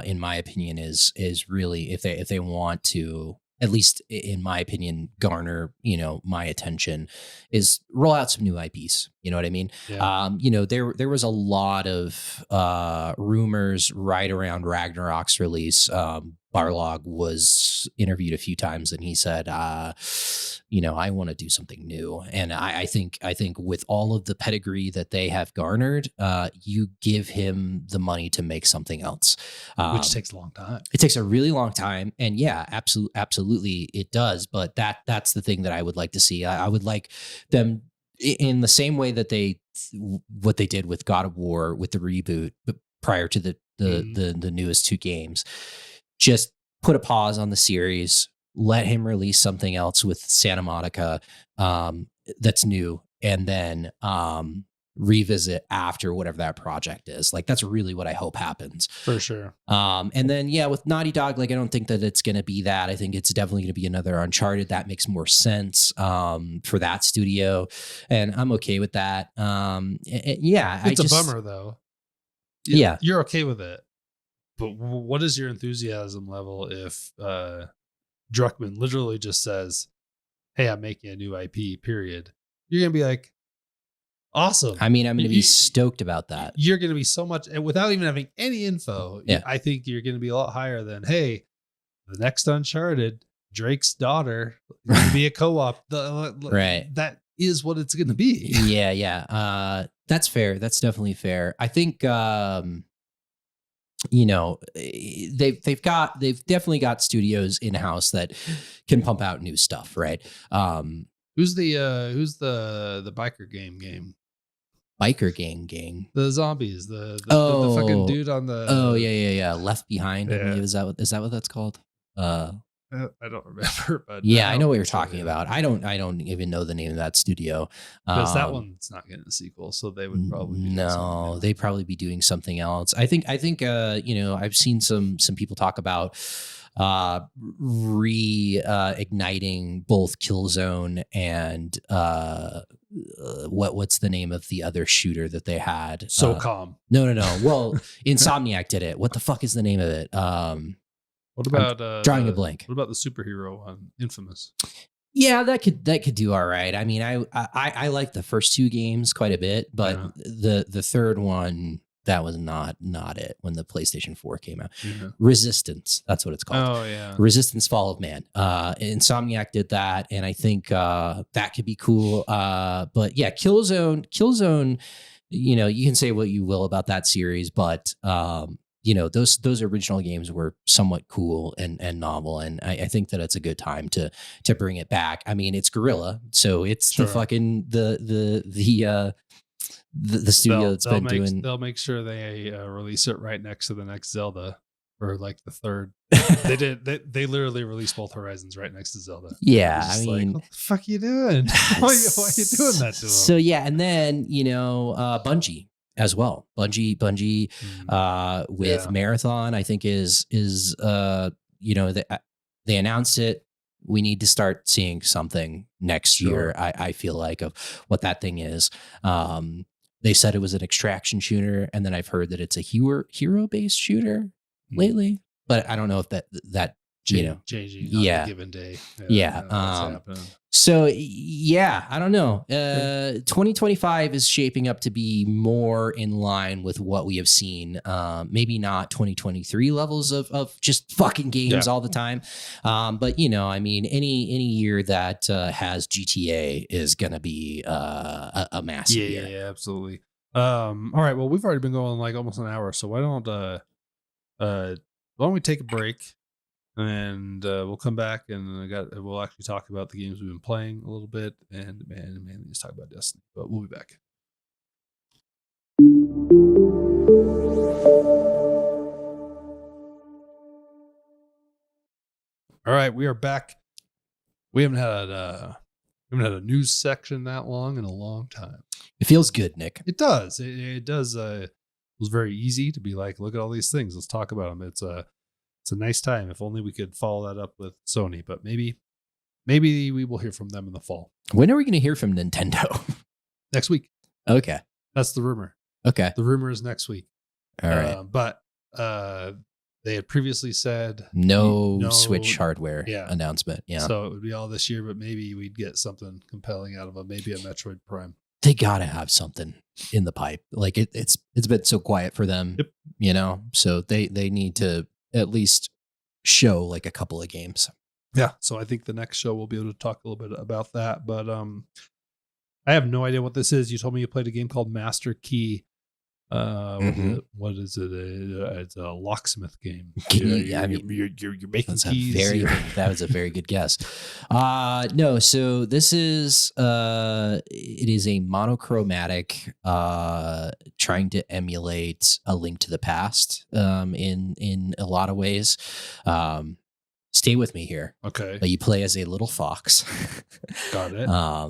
in my opinion, is really if they want to, at least in my opinion, garner my attention, is roll out some new IPs. You know what I mean? Yeah. There was a lot of rumors right around Ragnarok's release. Barlog was interviewed a few times, and he said, I want to do something new. And I think with all of the pedigree that they have garnered, you give him the money to make something else, which takes a long time. It takes a really long time, and yeah, absolutely, it does. But that's the thing that I would like to see. I would like them in the same way that what they did with God of War with the reboot, but prior to the newest two games. Just put a pause on the series, let him release something else with Santa Monica that's new, and then revisit after whatever that project is. Like, that's really what I hope happens. For sure. And then, with Naughty Dog, like, I don't think that it's going to be that. I think it's definitely going to be another Uncharted. That makes more sense for that studio. And I'm okay with that. It's a bummer, though. Yeah. You're okay with it. But what is your enthusiasm level if Druckmann literally just says, hey, I'm making a new IP, period. you're gonna be like, awesome. I mean, I'm going to be stoked about that. You're going to be so much, and without even having any info, I think you're going to be a lot higher than, hey, the next Uncharted, Drake's daughter, going to be a co-op. Right. That is what it's going to be. Yeah. That's fair. That's definitely fair. I think, you know, they've definitely got studios in house that can pump out new stuff. Right. Who's the biker game? Biker gang. The zombies, the fucking dude on the. Oh yeah. Left Behind. I believe is that what that's called? I don't remember, but yeah, I know what you're talking about. I don't even know the name of that studio. Because that one's not getting a sequel, so they would probably they'd probably be doing something else. I think you know, I've seen some people talk about reigniting both Killzone and what's the name of the other shooter that they had? SOCOM. No. Well, Insomniac did it. What the fuck is the name of it? What about drawing a blank? What about the superhero one, Infamous? Yeah, that could do all right. I mean, I like the first two games quite a bit, but the third one, that was not it when the PlayStation 4 came out. Yeah. Resistance, that's what it's called. Oh yeah, Resistance: Fall of Man. Insomniac did that, and I think that could be cool. But yeah, Killzone. You know, you can say what you will about that series, but you know, those original games were somewhat cool and novel, and I think that it's a good time to bring it back. I mean, it's Guerrilla, so it's the fucking the studio that's been doing. They'll make sure they release it right next to the next Zelda, or like the third. They literally released both Horizons right next to Zelda. Yeah, I mean, what the fuck are you doing? why are you doing that to them? So yeah, and then you know, Bungie as well. Bungie with Marathon, I think is you know, they announced it. We need to start seeing something next year. I feel like of what that thing is. They said it was an extraction shooter, and then I've heard that it's a hero-based shooter lately. But I don't know if that you know, changing on a given day. So yeah, I don't know. 2025 is shaping up to be more in line with what we have seen. Maybe not 2023 levels of just fucking games all the time. But you know, I mean, any year that has GTA is gonna be a massive year. Yeah, absolutely. All right. Well, we've already been going like almost an hour, so why don't we take a break? And we'll come back and we'll actually talk about the games we've been playing a little bit, and mainly just talk about Destiny. But we'll be back. All right, we are back. We haven't had a news section that long in a long time. It feels good, Nick. It does. It does. It was very easy to be like, look at all these things. Let's talk about them. It's a nice time. If only we could follow that up with Sony, but maybe we will hear from them in the fall. When are we going to hear from Nintendo? Next week. Okay. That's the rumor. Okay. The rumor is next week. All right. But they had previously said no Switch hardware announcement. Yeah. So it would be all this year, but maybe we'd get something compelling out of them. Maybe a Metroid Prime. They got to have something in the pipe. Like it's been so quiet for them, you know, so they need to at least show like a couple of games. Yeah. So I think the next show we'll be able to talk a little bit about that. But I have no idea what this is. You told me you played a game called Master Key. What is it? It's a locksmith game. You're making keys. That was a very good guess. No, so this is it is a monochromatic trying to emulate A Link to the Past in a lot of ways. Stay with me here. Okay. You play as a little fox. Got it.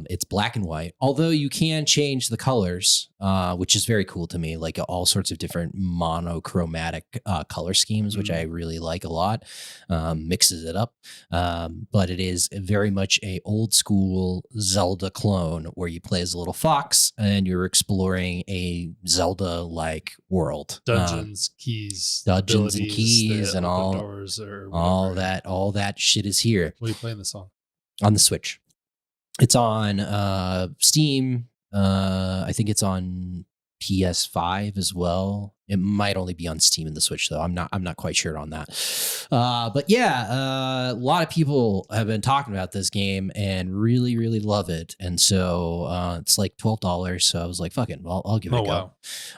It's black and white, although you can change the colors, which is very cool to me, like all sorts of different monochromatic color schemes, which I really like a lot. Mixes it up. But it is very much a old school Zelda clone where you play as a little fox and you're exploring a Zelda-like world. Dungeons, keys, and keys and all doors or all that shit is here. What are you playing this on? On the Switch. It's on Steam. I think it's on PS5 as well. It might only be on Steam and the Switch though. I'm not quite sure on that. But yeah, a lot of people have been talking about this game and really, really love it. And so it's like $12. So I was like, fuck it, I'll give it a go.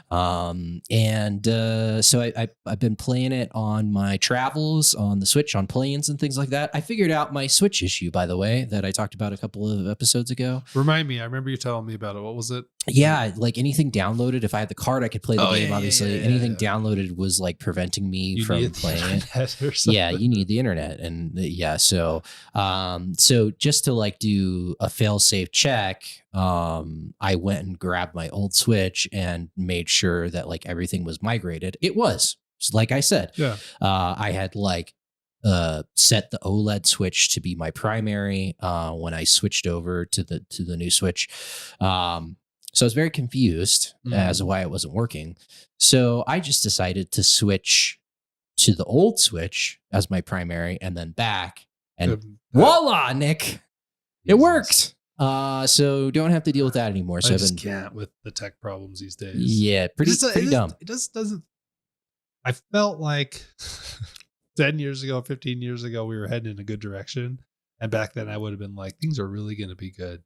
Wow. So I've been playing it on my travels on the Switch, on planes and things like that. I figured out my Switch issue, by the way, that I talked about a couple of episodes ago. Remind me. I remember you telling me about it. What was it? Yeah, like anything downloaded. If I had the card, I could play the game. Obviously, anything downloaded was like preventing me from playing it. Yeah, you need the internet, and so just to like do a fail-safe check, I went and grabbed my old Switch and made sure that like everything was migrated. It was, like I said, I had like set the OLED Switch to be my primary when I switched over to the new Switch. So I was very confused as to why it wasn't working. So I just decided to switch to the old Switch as my primary and then back. And voila, Nick, it worked. So don't have to deal with that anymore. So I just can't with the tech problems these days. Yeah, pretty dumb. It just doesn't. I felt like 10 years ago, 15 years ago, we were heading in a good direction. And back then I would have been like, things are really going to be good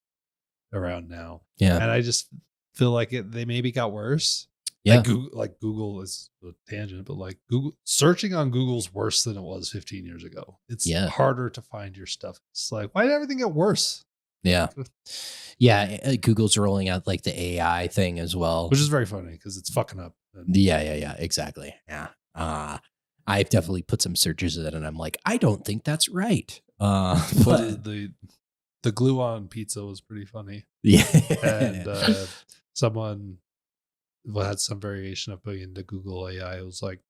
around now. Yeah. And I just feel like they maybe got worse. Yeah. Like Google is a tangent, but like Google searching on Google's worse than it was 15 years ago. It's harder to find your stuff. It's like, why did everything get worse? Yeah. Yeah. Google's rolling out like the AI thing as well, which is very funny because it's fucking up. Yeah. Exactly. Yeah. I've definitely put some searches in it and I'm like, I don't think that's right. But the glue on pizza was pretty funny. Yeah. And someone had some variation of putting into Google AI. It was like,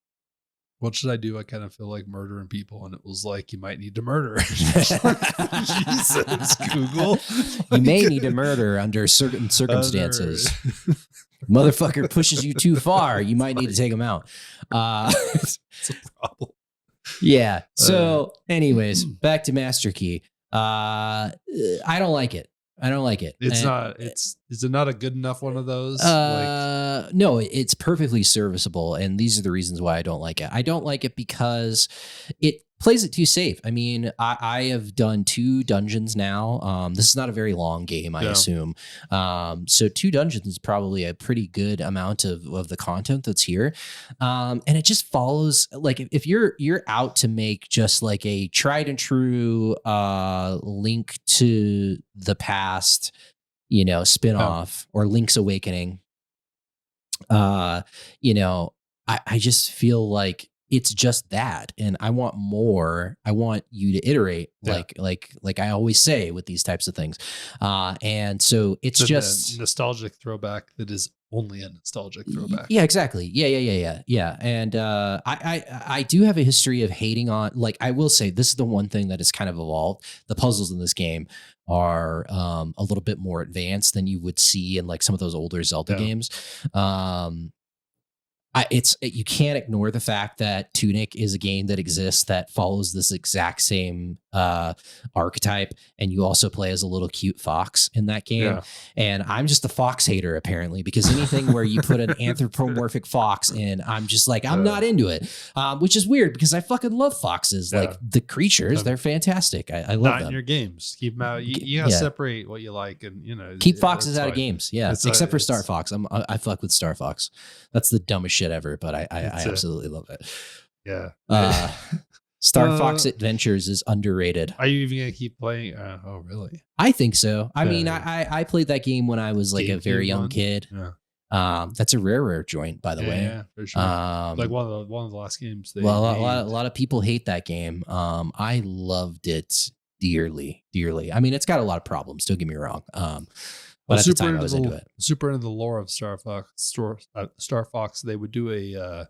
what should I do? I kind of feel like murdering people. And it was like, you might need to murder. Jesus, Google. You may need to murder under certain circumstances. Motherfucker pushes you too far. You might need to take him out. It's a problem. Yeah. So anyways, back to Master Key. I don't like it. Is it not a good enough one of those? No, it's perfectly serviceable. And these are the reasons why I don't like it. I don't like it because it plays it too safe. I mean, I have done 2 dungeons now. This is not a very long game, I assume. So 2 dungeons is probably a pretty good amount of the content that's here. And it just follows, like if you're out to make just like a tried and true Link to the Past, spinoff or Link's Awakening, I just feel like it's just that, and I want more. I want you to iterate, like I always say with these types of things. And so it's just a nostalgic throwback that is only a nostalgic throwback. Yeah, exactly. Yeah. And I do have a history of hating on. Like I will say, this is the one thing that has kind of evolved. The puzzles in this game are a little bit more advanced than you would see in like some of those older Zelda games. You can't ignore the fact that Tunic is a game that exists that follows this exact same archetype, and you also play as a little cute fox in that game. Yeah. And I'm just a fox hater apparently, because anything where you put an anthropomorphic fox in, I'm just like, I'm not into it, which is weird because I fucking love foxes. Like the creatures, they're fantastic. I love them. Not in your games. Keep them out. You gotta separate what you like, and keep foxes out of games. Yeah, except for Star Fox. I fuck with Star Fox. That's the dumbest shit ever, but I absolutely love it. Yeah. Star Fox Adventures is underrated. Are you even gonna keep playing? Oh, really? I think so. I mean, I played that game when I was like a very young kid. Yeah. That's a rare joint, by the way. Yeah, for sure. Like one of the last games. A lot of people hate that game. I loved it dearly. I mean, it's got a lot of problems. Don't get me wrong. But at the time, I was into it. Super into the lore of Star Fox. They would do a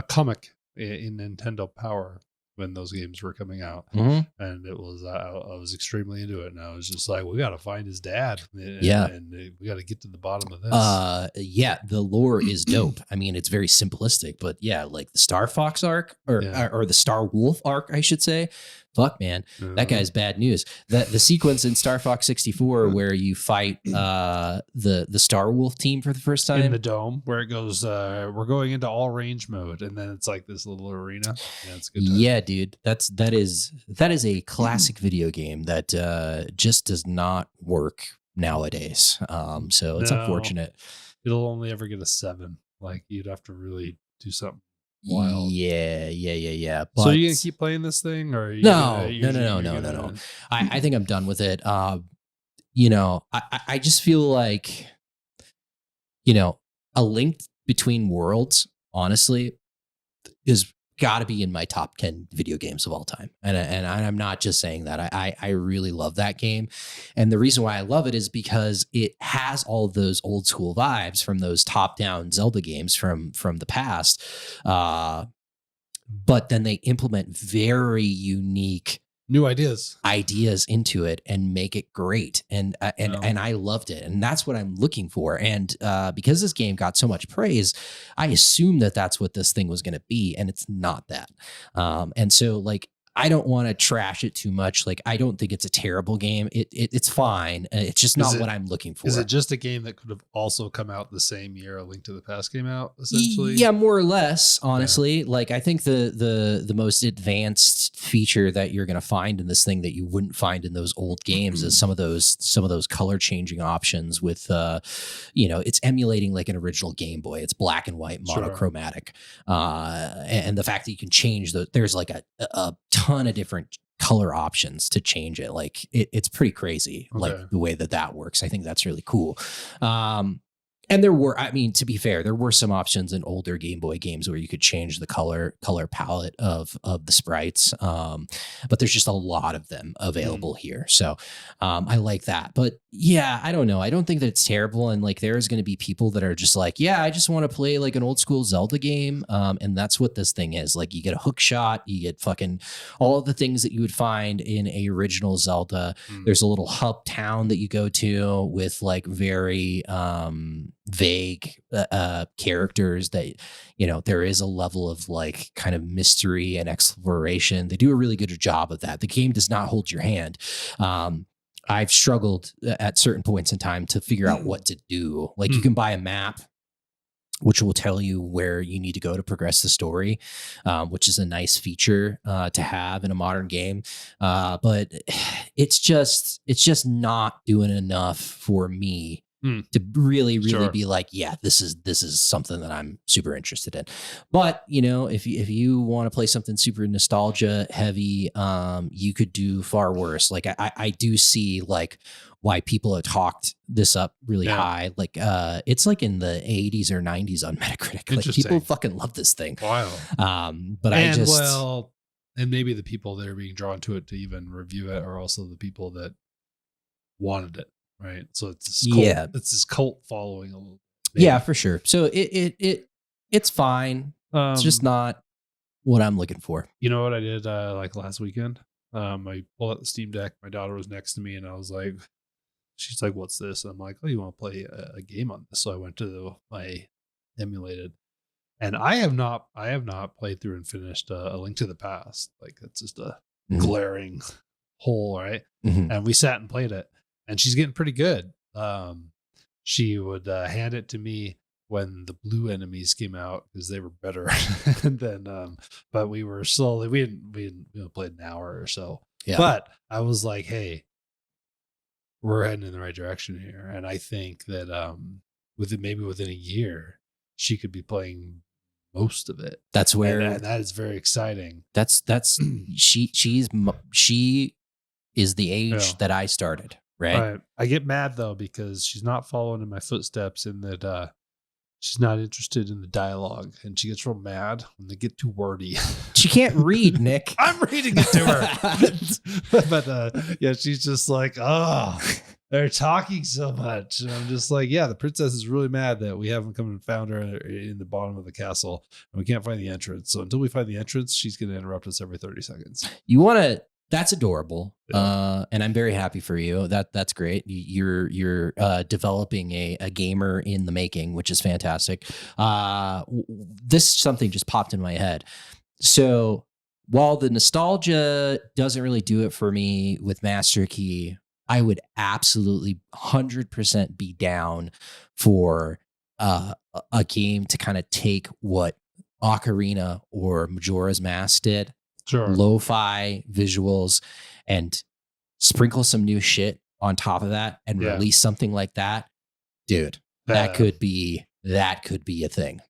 comic in Nintendo Power when those games were coming out, Mhm. and it was I was extremely into it, and I was just like, we got to find his dad, and we got to get to the bottom of this. Yeah, the lore is dope. I mean, it's very simplistic, but yeah, like the Star Fox arc or the Star Wolf arc, I should say. Fuck, man, that guy's bad news. The sequence in Star Fox 64 where you fight the Star Wolf team for the first time in the dome, where it goes, we're going into all range mode, and then it's like this little arena. Yeah, it's good. Yeah, dude, that is a classic video game that just does not work nowadays. So it's unfortunate. It'll only ever get a 7. Like, you'd have to really do something wild. Yeah. But so you gonna keep playing this thing, or no. I think I'm done with it. You know, I just feel like, you know, A Link Between Worlds, honestly, is got to be in my top 10 video games of all time. And I'm not just saying that. I really love that game. And the reason why I love it is because it has all of those old school vibes from those top-down Zelda games from the past. But then they implement very unique new ideas into it and make it great. And I loved it. And that's what I'm looking for. And because this game got so much praise, I assumed that that's what this thing was going to be. And it's not that. And so, like, I don't want to trash it too much. Like, I don't think it's a terrible game. It's fine. It's just not what I'm looking for. Is it just a game that could have also come out the same year A Link to the Past came out, essentially? Yeah, more or less, honestly. Yeah. Like, I think the most advanced feature that you're going to find in this thing that you wouldn't find in those old games is some of those color changing options with, you know, it's emulating like an original Game Boy. It's black and white, monochromatic. And the fact that you can change there's like a ton of different color options to change it. Like, it's pretty crazy, like the way that works. I think that's really cool. And there were, I mean, to be fair, there were some options in older Game Boy games where you could change the color palette of the sprites. But there's just a lot of them available here. So I like that. But yeah, I don't know. I don't think that it's terrible. And like, there's going to be people that are just like, yeah, I just want to play like an old school Zelda game. And that's what this thing is. Like, you get a hook shot, you get fucking all of the things that you would find in a original Zelda. There's a little hub town that you go to with like very, vague characters that, you know, there is a level of like kind of mystery and exploration. They do a really good job of that. The game does not hold your hand. I've struggled at certain points in time to figure out what to do. Like, you can buy a map which will tell you where you need to go to progress the story, which is a nice feature to have in a modern game. But it's just not doing enough for me to really be like, yeah, this is something that I'm super interested in. But, you know, if you want to play something super nostalgia heavy, you could do far worse. Like, I do see like why people have talked this up really high. Like, it's like in the 80s or 90s on Metacritic. Like, people fucking love this thing. Wow. But and maybe the people that are being drawn to it to even review it are also the people that wanted it. Right. So it's this cult following a little bit. Yeah, for sure. So it's fine. It's just not what I'm looking for. You know what I did like last weekend? I pulled out the Steam Deck. My daughter was next to me and I was like, she's like, what's this? And I'm like, oh, you want to play a game on this? So I went to my emulated, and I have not played through and finished A Link to the Past. Like, it's just a glaring hole, right? And we sat and played it. And she's getting pretty good. She would hand it to me when the blue enemies came out because they were better. And then, but we were slowly, we hadn't played an hour or so. Yeah. But I was like, hey, we're heading in the right direction here. And I think that within a year, she could be playing most of it. That's where, and that is very exciting. That's she is the age that I started. Right. I get mad though because she's not following in my footsteps in that she's not interested in the dialogue, and she gets real mad when they get too wordy. She can't read, Nick. I'm reading it to her. But yeah, she's just like, oh. they're talking so much. And I'm just like, yeah, the princess is really mad that we haven't come and found her in the bottom of the castle and we can't find the entrance. So until we find the entrance, she's going to interrupt us every 30 seconds. You want to, that's adorable. Yeah. And I'm very happy for you. That's great. You're developing a gamer in the making, which is fantastic. This something just popped in my head. So while the nostalgia doesn't really do it for me with Master Key, I would absolutely 100% be down for a game to kind of take what Ocarina or Majora's Mask did, Sure. lo-fi visuals, and sprinkle some new shit on top of that and release something like that. Dude, that could be a thing.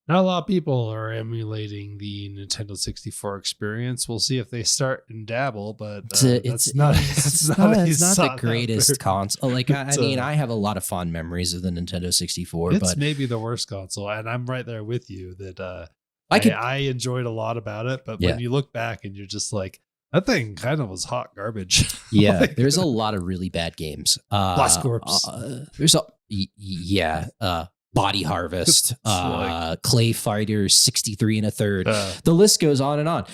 Not a lot of people are emulating the Nintendo 64 experience. We'll see if they start and dabble, but it's not the greatest console. Like, I mean, I have a lot of fond memories of the Nintendo 64. It's but maybe the worst console, and I'm right there with you that I enjoyed a lot about it. But when you look back and you're just like, that thing kind of was hot garbage. Yeah, like, there's a lot of really bad games. Blast Corps. There's Body Harvest, Clay Fighter 63 1/3. The list goes on and on.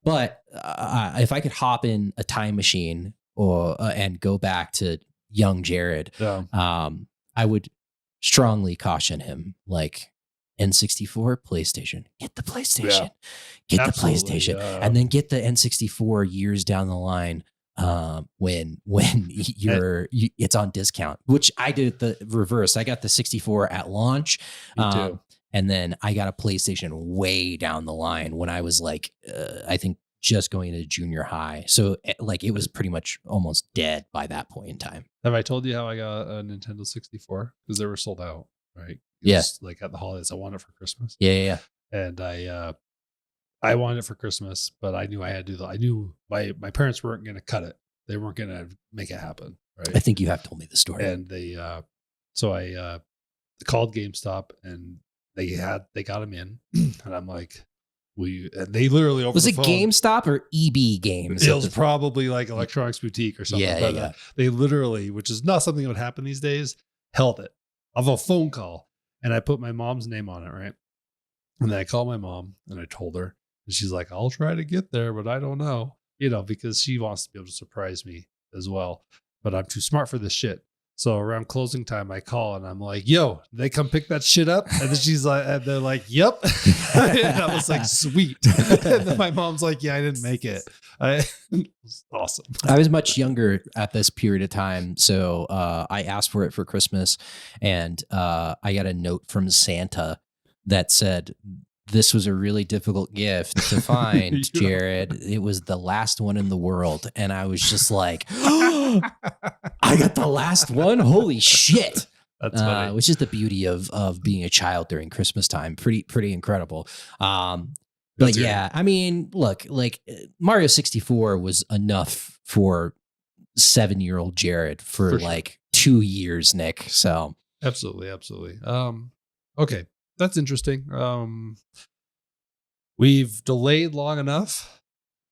But if I could hop in a time machine and go back to young Jared, I would strongly caution him, like, N64, PlayStation. Get the PlayStation. Get the PlayStation. And then get the N64 years down the line. When it's on discount, which I did the reverse. I got the 64 at launch. And then I got a PlayStation way down the line when I was like, I think just going into junior high. So like, it was pretty much almost dead by that point in time. Have I told you how I got a Nintendo 64? Because they were sold out, right? Yes. Like at the holidays, I wanted it for Christmas. Yeah. And I wanted it for Christmas, but I knew I had to do I knew my parents weren't going to cut it. They weren't going to make it happen. Right. I think you have told me the story. And they, so I called GameStop and they got them in, and I'm like, and they literally over was the it phone, GameStop or EB Games? It was probably like Electronics Boutique or something. Yeah. They literally, which is not something that would happen these days, held it of a phone call, and I put my mom's name on it, right? And then I called my mom and I told her, and she's like, I'll try to get there, but I don't know, because she wants to be able to surprise me as well. But I'm too smart for this shit. So around closing time, I call and I'm like, yo, did they come pick that shit up? And then she's like, and they're like, yep. And I was like, sweet. And then my mom's like, yeah, I didn't make it. It was awesome. I was much younger at this period of time. So I asked for it for Christmas, and I got a note from Santa that said, this was a really difficult gift to find, Jared. It was the last one in the world. And I was just like, oh, I got the last one? Holy shit. That's funny. Which is the beauty of being a child during Christmas time. Pretty incredible. But yeah, I mean, look, like Mario 64 was enough for 7-year-old Jared for like 2 years, Nick. So absolutely. Okay. That's interesting. We've delayed long enough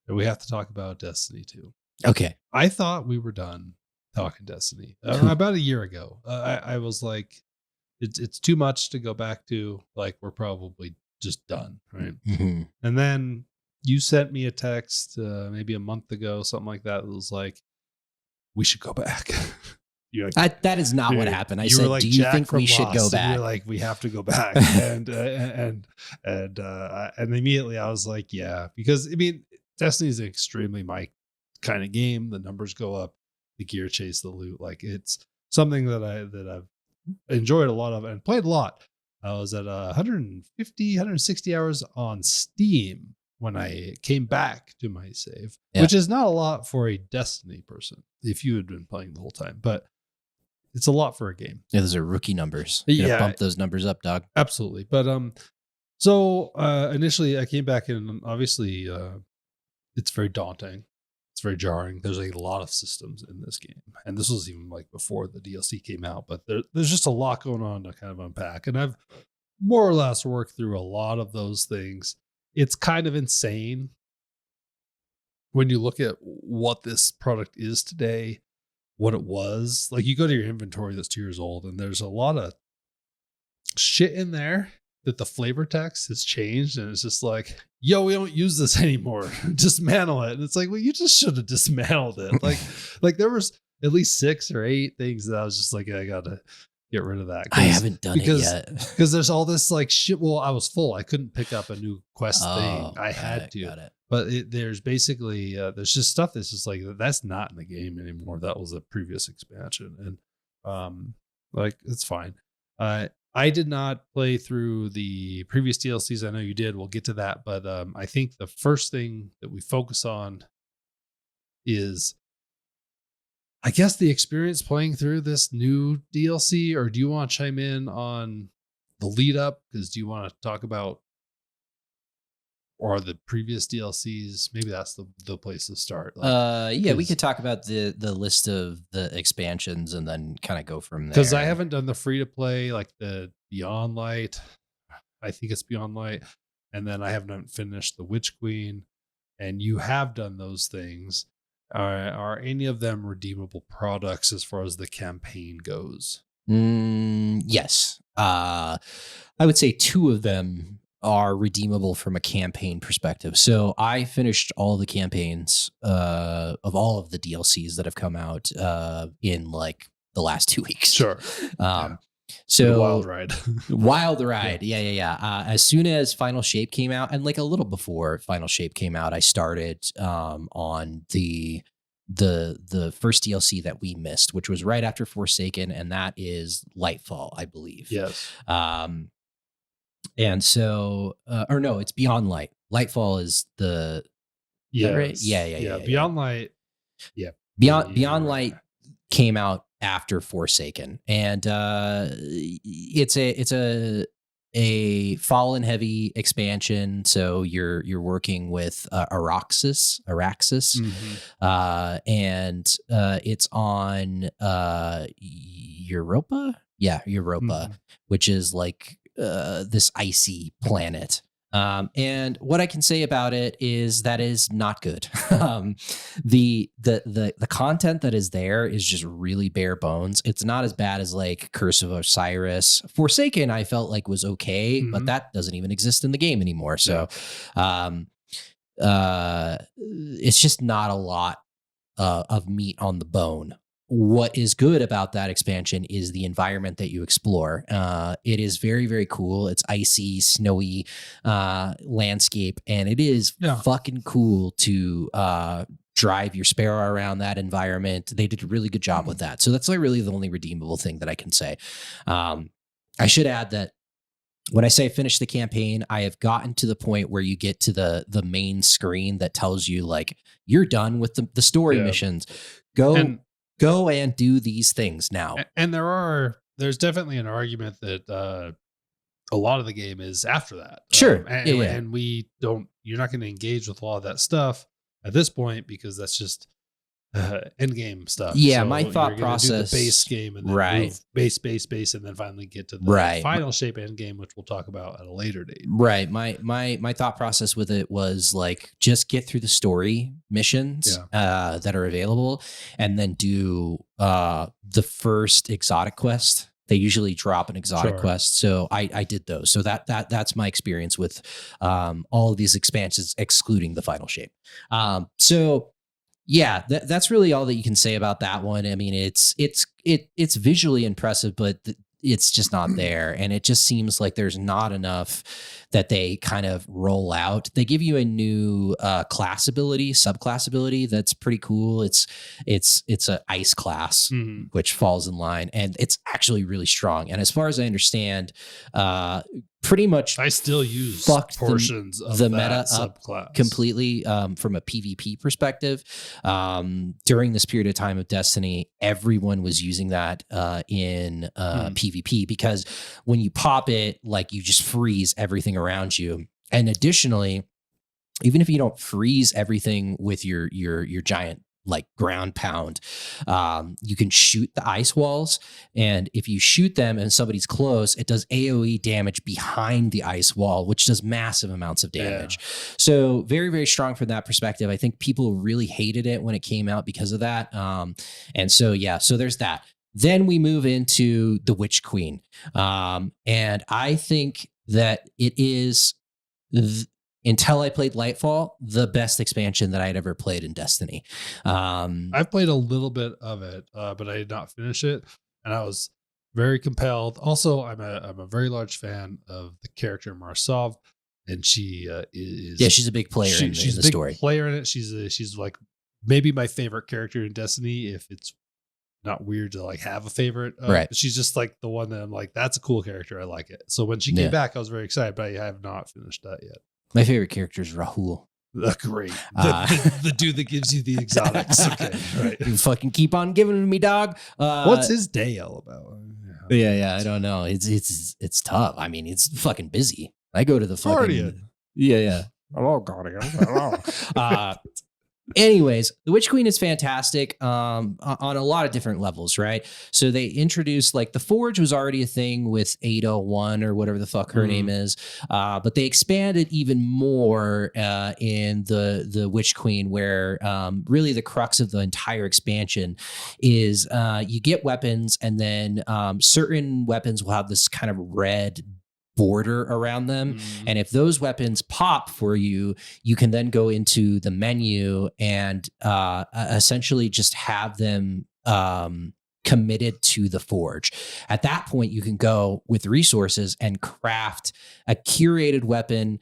that we have to talk about Destiny 2. Okay. I thought we were done talking Destiny about a year ago. I was like, it's too much to go back to. Like, we're probably just done, right? Mm-hmm. And then you sent me a text maybe a month ago, something like that. It was like, we should go back. That is not what happened. I said, like, do you Jack think we should go back? You're like, we have to go back. and immediately I was like, yeah, because I mean, Destiny is extremely my kind of game. The numbers go up, the gear chase, the loot. Like, it's something that I've enjoyed a lot of and played a lot. I was at 160 hours on Steam when I came back to my save, which is not a lot for a Destiny person if you had been playing the whole time, but it's a lot for a game. Yeah, those are rookie numbers. You gotta bump those numbers up, dog. Absolutely. But so initially I came back and obviously it's very daunting. It's very jarring. There's a lot of systems in this game. And this was even like before the DLC came out, but there's just a lot going on to kind of unpack. And I've more or less worked through a lot of those things. It's kind of insane when you look at what this product is today what it was. Like you go to your inventory that's 2 years old, and there's a lot of shit in there that the flavor text has changed, and it's just like, yo, we don't use this anymore. Dismantle it. And it's like, well, you just should have dismantled it. Like there was at least 6 or 8 things that I was just like, I gotta get rid of that. I haven't done it yet because there's all this like shit. Well, I was full. I couldn't pick up a new quest thing. I had to. Got it. But there's basically there's just stuff that's just like, that's not in the game anymore. That was a previous expansion, and like it's fine. I did not play through the previous DLCs. I know you did. We'll get to that, but I think the first thing that we focus on is, I guess, the experience playing through this new DLC. Or do you want to chime in on the lead up? Because do you want to talk about or the previous DLCs? Maybe that's the place to start. Like, yeah, we could talk about the list of the expansions and then kind of go from there. Because I haven't done the free to play, like the Beyond Light. I think it's Beyond Light. And then I haven't finished the Witch Queen. And you have done those things. Are any of them redeemable products as far as the campaign goes? Yes. I would say 2 of them are redeemable from a campaign perspective. So I finished all the campaigns of all of the DLCs that have come out in like the last 2 weeks. Sure. So the wild ride. Wild ride. Yeah. As soon as Final Shape came out, and like a little before Final Shape came out, I started on the first DLC that we missed, which was right after Forsaken, and that is Lightfall, I believe. Yes. And so, or no, it's Beyond Light. Lightfall is the right? Yeah. Beyond Light. Yeah. Beyond Light came out after Forsaken, and it's a Fallen Heavy expansion. So you're working with Araxis, and it's on Europa. Yeah, Europa, which is like this icy planet. And what I can say about it is that is not good. The content that is there is just really bare bones. It's not as bad as like Curse of Osiris. Forsaken, I felt like was okay, but that doesn't even exist in the game anymore. So, it's just not a lot of meat on the bone. What is good about that expansion is the environment that you explore. It is very, very cool. It's icy, snowy landscape, and it is fucking cool to drive your Sparrow around that environment. They did a really good job with that. So that's like really the only redeemable thing that I can say. I should add that when I say finish the campaign, I have gotten to the point where you get to the main screen that tells you like you're done with the story missions. Go and do these things now. And there's definitely an argument that a lot of the game is after that. Sure. And you're not going to engage with a lot of that stuff at this point because that's just end game stuff. Yeah, so my thought process, do the base game and then move base, and then finally get to the Final Shape end game, which we'll talk about at a later date. Right. My thought process with it was like just get through the story missions that are available, and then do the first exotic quest. They usually drop an exotic quest, so I did those. So that's my experience with all of these expansions, excluding the Final Shape. So. Yeah, that's really all that you can say about that one. I mean, it's visually impressive, but it's just not there. And it just seems like there's not enough that they kind of roll out. They give you a new subclass ability that's pretty cool. It's an ice class, which falls in line, and it's actually really strong. And as far as I understand, pretty much I still use portions of the that meta subclass up completely from a PvP perspective. During this period of time of Destiny, everyone was using that in PvP, because when you pop it, like, you just freeze everything around you. And additionally, even if you don't freeze everything with your giant like ground pound. You can shoot the ice walls, and if you shoot them and somebody's close, it does AoE damage behind the ice wall, which does massive amounts of damage. So very, very strong from that perspective. I think people really hated it when it came out because of that. And so, so there's that. Then we move into the Witch Queen. And I think that it is, until I played Lightfall, the best expansion that I'd ever played in Destiny. I've played a little bit of it, but I did not finish it, and I was very compelled. Also, I'm a very large fan of the character Marsov, and she is she's a big player she's in the a big story. Player in it. She's like maybe my favorite character in Destiny, if it's not weird to like have a favorite. Right. She's just like the one that I'm like, that's a cool character. I like it. So when she came back, I was very excited, but I have not finished that yet. My favorite character is Rahul. Great. The dude that gives you the exotics. Okay. Right. You fucking keep on giving it to me, dog. What's his day all about? Yeah. I don't know. It's tough. I mean, it's fucking busy. I go to the fucking Guardian. Yeah. Hello, Guardian. Hello. Anyways, the Witch Queen is fantastic on a lot of different levels, right? So they introduced, like, the Forge was already a thing with 801 or whatever the fuck her name is, but they expanded even more in the Witch Queen, where really the crux of the entire expansion is you get weapons, and then certain weapons will have this kind of red border around them. And if those weapons pop for you, you can then go into the menu and essentially just have them committed to the Forge. At that point, you can go with resources and craft a curated weapon.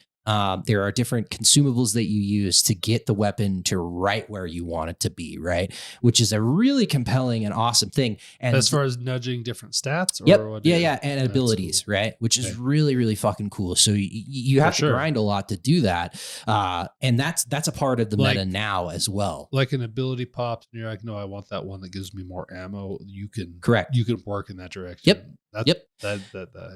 There are different consumables that you use to get the weapon to right where you want it to be, right? Which is a really compelling and awesome thing. And as far as nudging different stats? Or and abilities, cool. Right? Which is really, really fucking cool. So you have to grind a lot to do that. And that's a part of the meta now as well. Like an ability pops and you're like, no, I want that one that gives me more ammo. You can work in that direction. That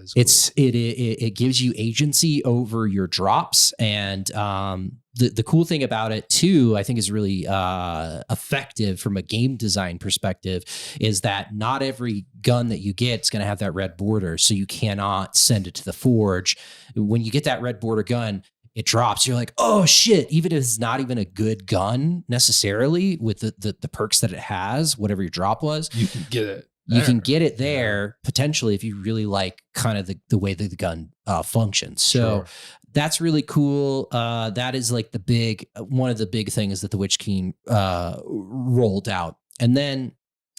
is cool. It gives you agency over your drops, and the cool thing about it too, I think, is really effective from a game design perspective, is that not every gun that you get is going to have that red border, so you cannot send it to the Forge. When you get that red border gun, it drops. You're like, oh shit! Even if it's not even a good gun necessarily, with the perks that it has, whatever your drop was, you can get it. You can get it there potentially if you really like kind of the way that the gun functions. So that's really cool. That is like one of the big things that the Witch King rolled out. And then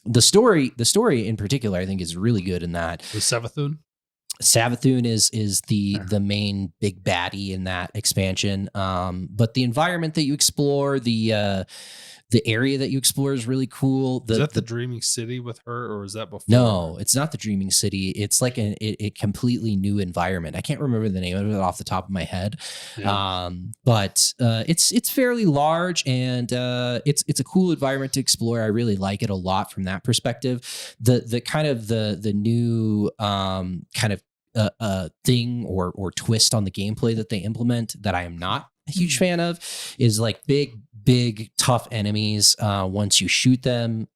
the story in particular, I think, is really good in that. The Savathun? Savathun is the main big baddie in that expansion. But the environment that you explore, the area that you explore is really cool. Is that the Dreaming City with her, or is that before? No, it's not the Dreaming City. It's like a completely new environment. I can't remember the name of it off the top of my head. Yeah. But it's fairly large, and it's a cool environment to explore. I really like it a lot from that perspective. The kind of the new kind of thing or twist on the gameplay that they implement that I am not a huge fan of is like big tough enemies. Once you shoot them,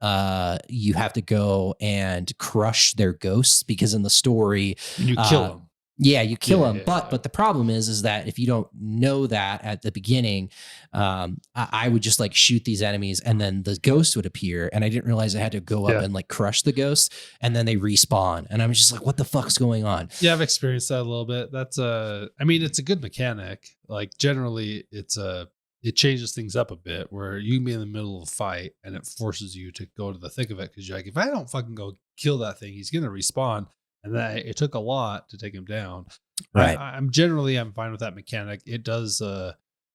you have to go and crush their ghosts, because in the story you kill them. Yeah, you kill them. But the problem is that if you don't know that at the beginning, I would just like shoot these enemies and then the ghost would appear, and I didn't realize I had to go up and like crush the ghost, and then they respawn, and I'm just like, what the fuck's going on? Yeah, I've experienced that a little bit. That's I mean, it's a good mechanic. Like generally, it changes things up a bit, where you can be in the middle of a fight and it forces you to go to the thick of it, because you're like, if I don't fucking go kill that thing, he's gonna respawn. And that it took a lot to take him down. Right. I'm fine with that mechanic. It does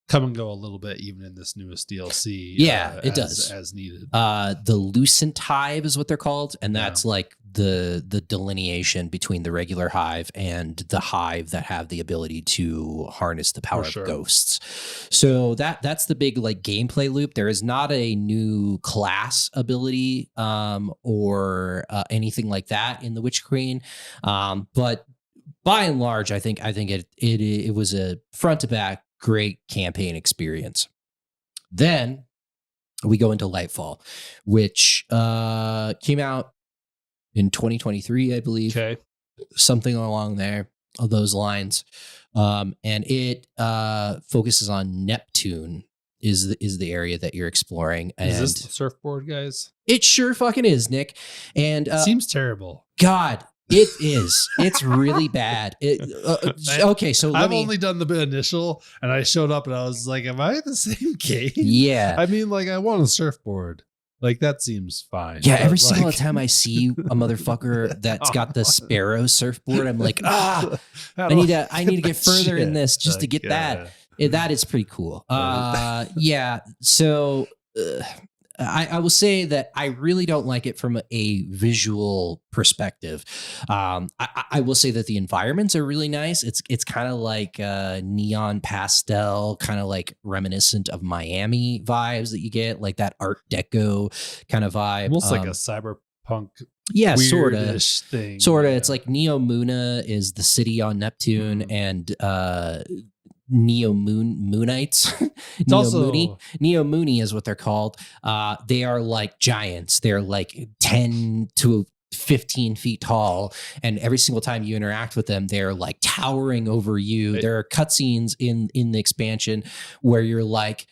come and go a little bit, even in this newest DLC. Yeah, it does as needed. The Lucent Hive is what they're called, and that's like the delineation between the regular hive and the hive that have the ability to harness the power of ghosts. So that's the big like gameplay loop. There is not a new class ability or anything like that in the Witch Queen, but by and large, I think it was a front to back great campaign experience. Then we go into Lightfall, which came out in 2023, I believe. Okay. Something along there of those lines. And it focuses on Neptune is the area that you're exploring. And is this the surfboard, guys? It sure fucking is, Nick. And seems terrible. God, it is. It's really bad. Okay, so I've only done the initial, and I showed up, and I was like, "Am I the same game?" Yeah. I mean, like, I want a surfboard. Like, that seems fine. Yeah, every single time I see a motherfucker that's got the Sparrow surfboard, I'm like, I need to get further in this just to get that. That is pretty cool. Yeah. So I will say that I really don't like it from a visual perspective. I will say that the environments are really nice. It's kind of like neon pastel, kind of like reminiscent of Miami vibes that you get, like that Art Deco kind of vibe. Almost like a cyberpunk. Yeah, sort of. Thing. Sort of. It's like Neomuna is the city on Neptune, and Moonites. Neomuni is what they're called. They are like giants. They're like 10 to 15 feet tall, and every single time you interact with them, they're like towering over you. There are cutscenes in the expansion where you're like,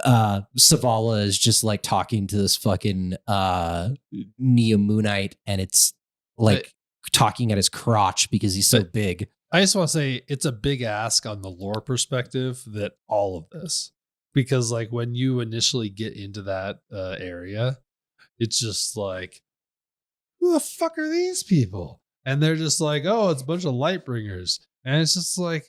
Savala is just like talking to this fucking Neomunite, and it's like talking at his crotch because he's so big. I just want to say it's a big ask on the lore perspective that all of this, because like when you initially get into that area, it's just like, who the fuck are these people? And they're just like, oh, it's a bunch of light bringers. And it's just like,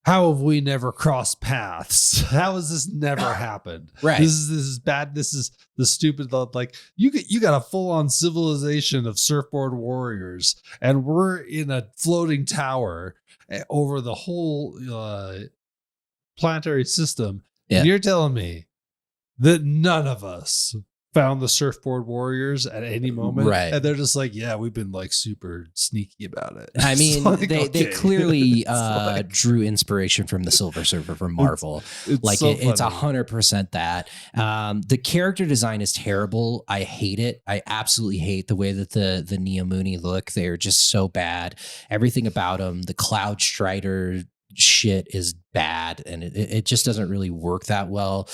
how have we never crossed paths? How has this never happened? Right. This is bad. This is the stupid, like you got a full on civilization of surfboard warriors, and we're in a floating tower over the whole planetary system. Yeah. And you're telling me that none of us found the surfboard warriors at any moment, right? And they're just like, yeah, we've been like super sneaky about it. I mean, like, they clearly drew inspiration from the Silver Surfer from Marvel. It's 100% that. The character design is terrible. I hate it. I absolutely hate the way that the Neomuni look. They're just so bad. Everything about them, the Cloud Strider shit is bad, and it just doesn't really work that well.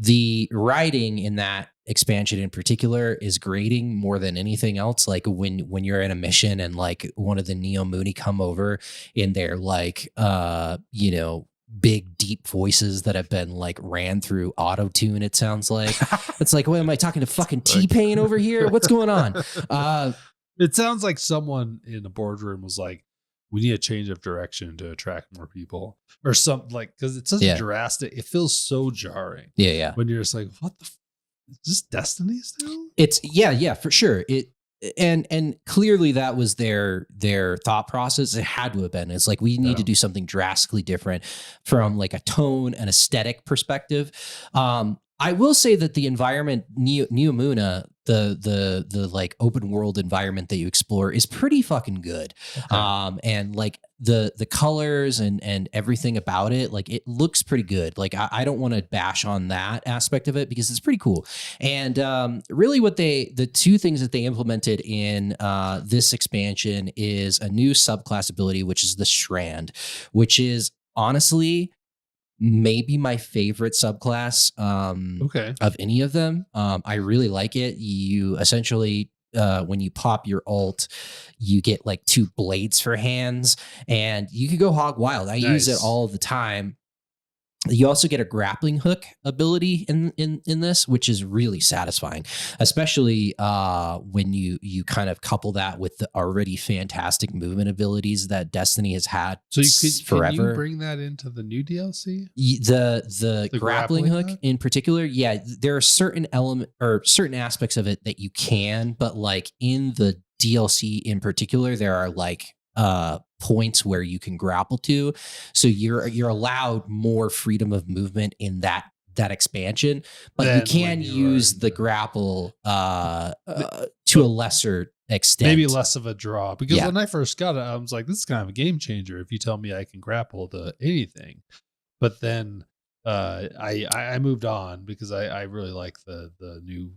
The writing in that expansion in particular is grating more than anything else. Like when you're in a mission and like one of the Neomuni come over in their like, big deep voices that have been like ran through auto-tune, it sounds like. It's like, what am I talking to fucking T-Pain over here? What's going on? It sounds like someone in a boardroom was like, we need a change of direction to attract more people or something, like, because it's such a drastic, it feels so jarring. Yeah. When you're just like, what the is this Destiny still? It's yeah, for sure. And clearly that was their thought process. It had to have been. It's like, we need to do something drastically different from like a tone and aesthetic perspective. I will say that the environment, Neomuna, the like open world environment that you explore is pretty fucking good. Okay. And like the colors and everything about it, like it looks pretty good. Like I don't want to bash on that aspect of it because it's pretty cool. And really the two things that they implemented in this expansion is a new subclass ability, which is the Strand, which is honestly maybe my favorite subclass of any of them. I really like it. You essentially, when you pop your ult, you get like 2 blades for hands, and you can go hog wild. I use it all the time. You also get a grappling hook ability in this, which is really satisfying, especially when you kind of couple that with the already fantastic movement abilities that Destiny has had. So forever. Can you bring that into the new DLC? The grappling hook in particular, yeah, there are certain certain aspects of it that you can, but like in the DLC in particular, there are like points where you can grapple to, so you're allowed more freedom of movement in that expansion, but you can use the grapple to a lesser extent, maybe less of a draw, because when I first got it, I was like, this is kind of a game changer if you tell me I can grapple to anything. But then I moved on because I really like the new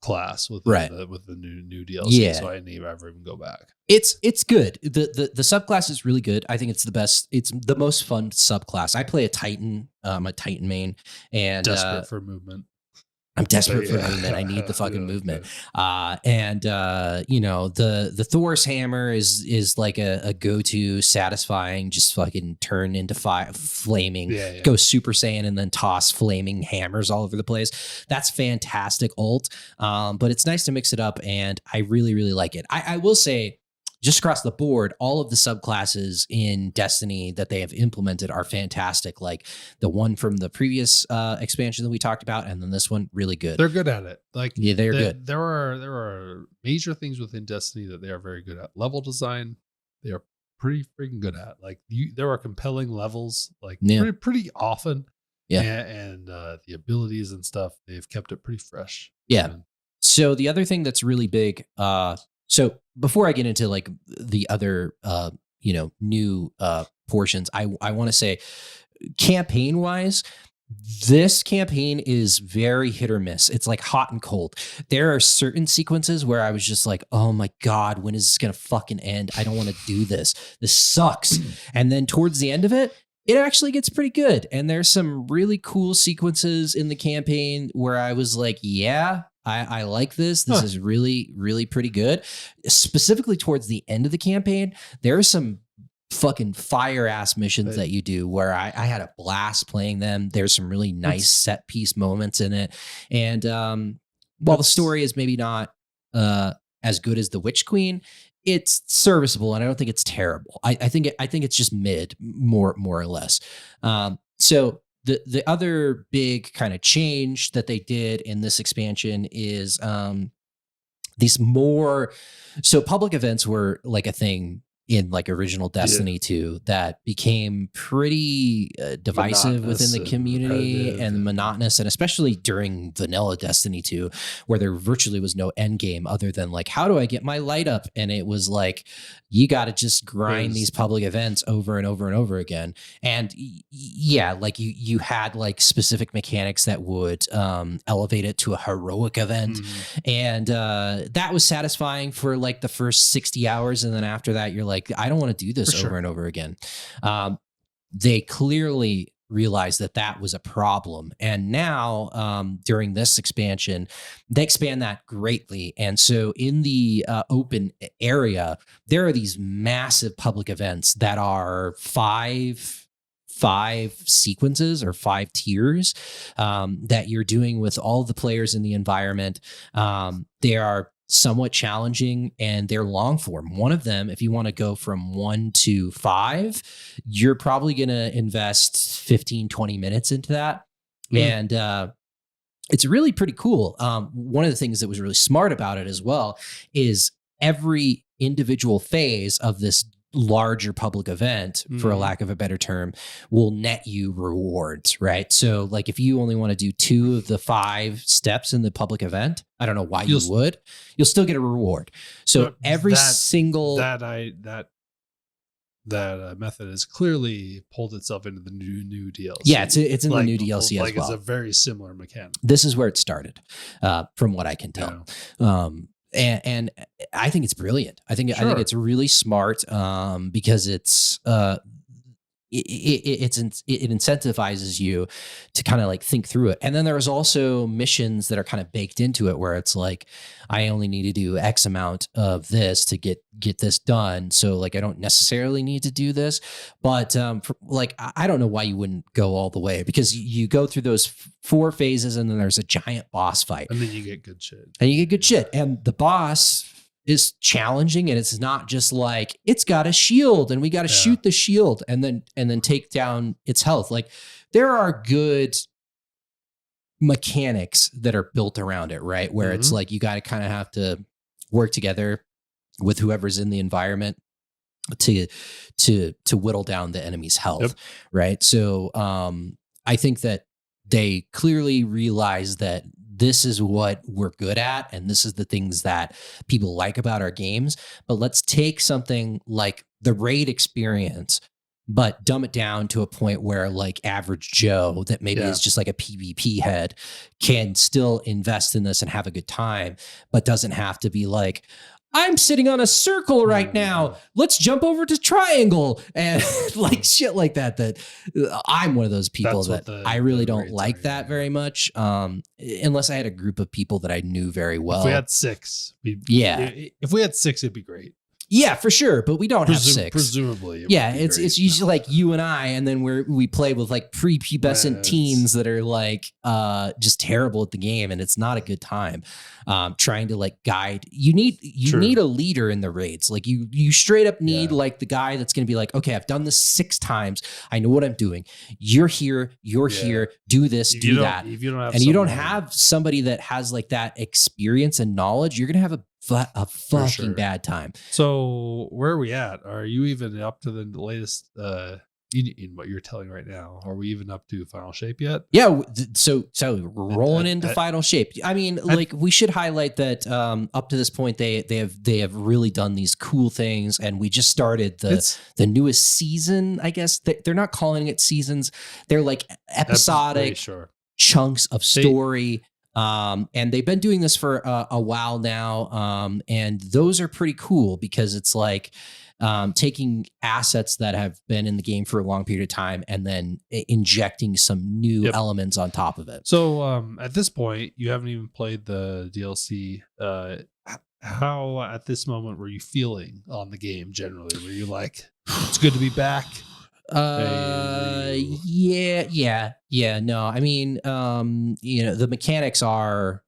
class Right. with the new DLC, so Yeah. I didn't ever even go back. It's good. The subclass is really good. I think it's the best. It's the most fun subclass. I play a Titan. I'm a Titan main, and Desperate for movement. I'm desperate for Yeah. movement. I need the fucking Yeah, movement. okay. You know, the Thor's hammer is like a go-to satisfying, just fucking turn into flaming, Yeah. go Super Saiyan and then toss flaming hammers all over the place. That's fantastic ult. But it's nice to mix it up, and I really, really like it. I will say, just across the board, all of the subclasses in Destiny that they have implemented are fantastic. Like the one from the previous expansion that we talked about, and then this one, really good. They're good at it. Like, yeah, they're good. There are major things within Destiny that they are very good at. Level design, they are pretty freaking good at. Like, there are compelling levels, like pretty often. Yeah, and the abilities and stuff, they've kept it pretty fresh. Yeah. So the other thing that's really big. So before I get into like the other, new portions, I want to say, campaign wise, this campaign is very hit or miss. It's like hot and cold. There are certain sequences where I was just like, oh my God, when is this going to fucking end? I don't want to do this. This sucks. And then towards the end of it, it actually gets pretty good. And there's some really cool sequences in the campaign where I was like, yeah, I like this. This is really, really pretty good. Specifically towards the end of the campaign, there are some fucking fire ass missions that you do where I had a blast playing them. There's some really nice set piece moments in it. And while the story is maybe not as good as The Witch Queen, it's serviceable, and I don't think it's terrible. I think it's just mid, more or less. So the other big kind of change that they did in this expansion is these more. So public events were like a thing in like original Destiny 2 that became pretty divisive within the community and monotonous, and especially during vanilla Destiny 2, where there virtually was no end game other than like, how do I get my light up? And it was like, you got to just grind these public events over and over and over again. And yeah, like you had like specific mechanics that would elevate it to a heroic event. And that was satisfying for like the first 60 hours. And then after that, you're like, I don't want to do this over and over again. They clearly realized that was a problem. And now during this expansion, they expand that greatly. And so in the open area, there are these massive public events that are five sequences or 5 tiers that you're doing with all the players in the environment. They are somewhat challenging, and they're long form. One of them, if you want to go from 1 to 5, you're probably going to invest 15, 20 minutes into that. And it's really pretty cool. One of the things that was really smart about it as well is every individual phase of this larger public event, for a lack of a better term, will net you rewards, right? So like if you only want to do 2 of the 5 steps in the public event, I don't know why you would, you'll still get a reward. So every single that method has clearly pulled itself into the new DLC. Yeah, it's in the new DLC as well. It's a very similar mechanic. This is where it started, from what I can tell. And I think it's brilliant. I think it's really smart because it incentivizes you to kind of like think through it. And then there's also missions that are kind of baked into it where it's like, I only need to do X amount of this to get this done. So like, I don't necessarily need to do this, but I don't know why you wouldn't go all the way, because you go through those 4 phases and then there's a giant boss fight. And then you get good shit. And the boss is challenging, and it's not just like it's got a shield and we got to shoot the shield and then take down its health. Like there are good mechanics that are built around it, right? Where it's like you got to kind of have to work together with whoever's in the environment to whittle down the enemy's health, right? So I think that they clearly realize that this is what we're good at, and this is the things that people like about our games. But let's take something like the raid experience, but dumb it down to a point where like average Joe that maybe is just like a PvP head can still invest in this and have a good time, but doesn't have to be like, I'm sitting on a circle right now. Let's jump over to triangle and like shit like that. That I'm one of those people that I really don't like that very much. Unless I had a group of people that I knew very well. If we had 6, if we had 6, it'd be great. Yeah, for sure. But we don't have 6. Presumably. It's usually like you and I, and then we play with like prepubescent teens that are like just terrible at the game, and it's not a good time. Trying to like guide. You need a leader in the raids. Like you straight up need like the guy that's going to be like, okay, I've done this 6 times. I know what I'm doing. You're here. You're here. Do this. Do that. If you don't have, and you don't have somebody that has like that experience and knowledge, you're gonna have a fucking bad time. So where are we at? Are you even up to the latest in what you're telling right now? Are we even up to final shape yet? Yeah. So rolling into final shape. I mean, like we should highlight that up to this point they have really done these cool things, and we just started the newest season. I guess they're not calling it seasons. They're like episodic chunks of story. And they've been doing this for a while now. And those are pretty cool because it's like taking assets that have been in the game for a long period of time and then injecting some new elements on top of it. So at this point, you haven't even played the DLC. How at this moment were you feeling on the game generally? Were you like, it's good to be back? No, I mean, the mechanics are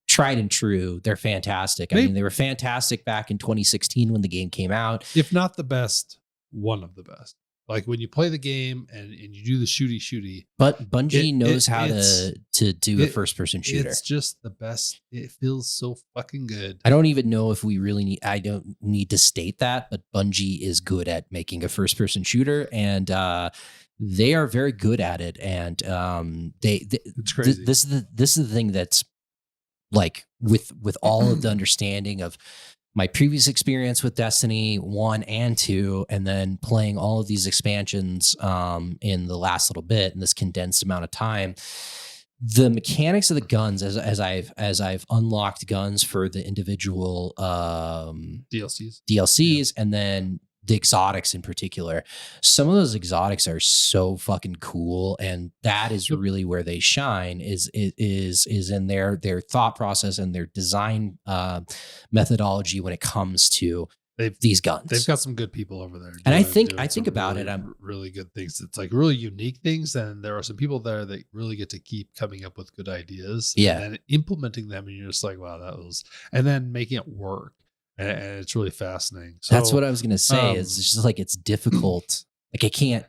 tried and true. They're fantastic. I mean, they were fantastic back in 2016 when the game came out. If not the best, one of the best. Like when you play the game and you do the shooty. But Bungie knows how to do a first-person shooter. It's just the best. It feels so fucking good. I don't even know if we really need. I don't need to state that, but Bungie is good at making a first-person shooter, and they are very good at it. And it's crazy. This is the thing that's like with all of the understanding of my previous experience with Destiny 1 and 2, and then playing all of these expansions in the last little bit in this condensed amount of time. The mechanics of the guns, as I've unlocked guns for the individual DLCs, and then the exotics in particular, some of those exotics are so fucking cool, and that is really where they shine. Is in their thought process and their design methodology when it comes to these guns. They've got some good people over there, and I think about really, it. I'm really good things. It's like really unique things, and there are some people there that really get to keep coming up with good ideas, and implementing them, and you're just like, wow, that was, and then making it work. And it's really fascinating. So, that's what I was going to say. Is it's just like it's difficult. Like I can't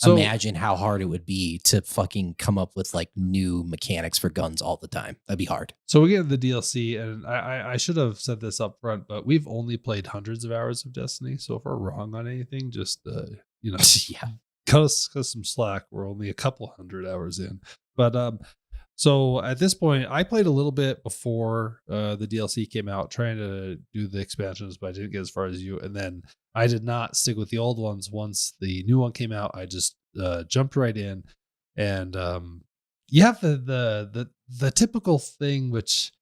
imagine how hard it would be to fucking come up with like new mechanics for guns all the time. That'd be hard. So we get the DLC, and I should have said this up front, but we've only played hundreds of hours of Destiny. So if we're wrong on anything, just cut us some slack. We're only a couple hundred hours in, but so at this point, I played a little bit before the DLC came out, trying to do the expansions, but I didn't get as far as you. And then I did not stick with the old ones. Once the new one came out, I just jumped right in, and you have the typical thing, which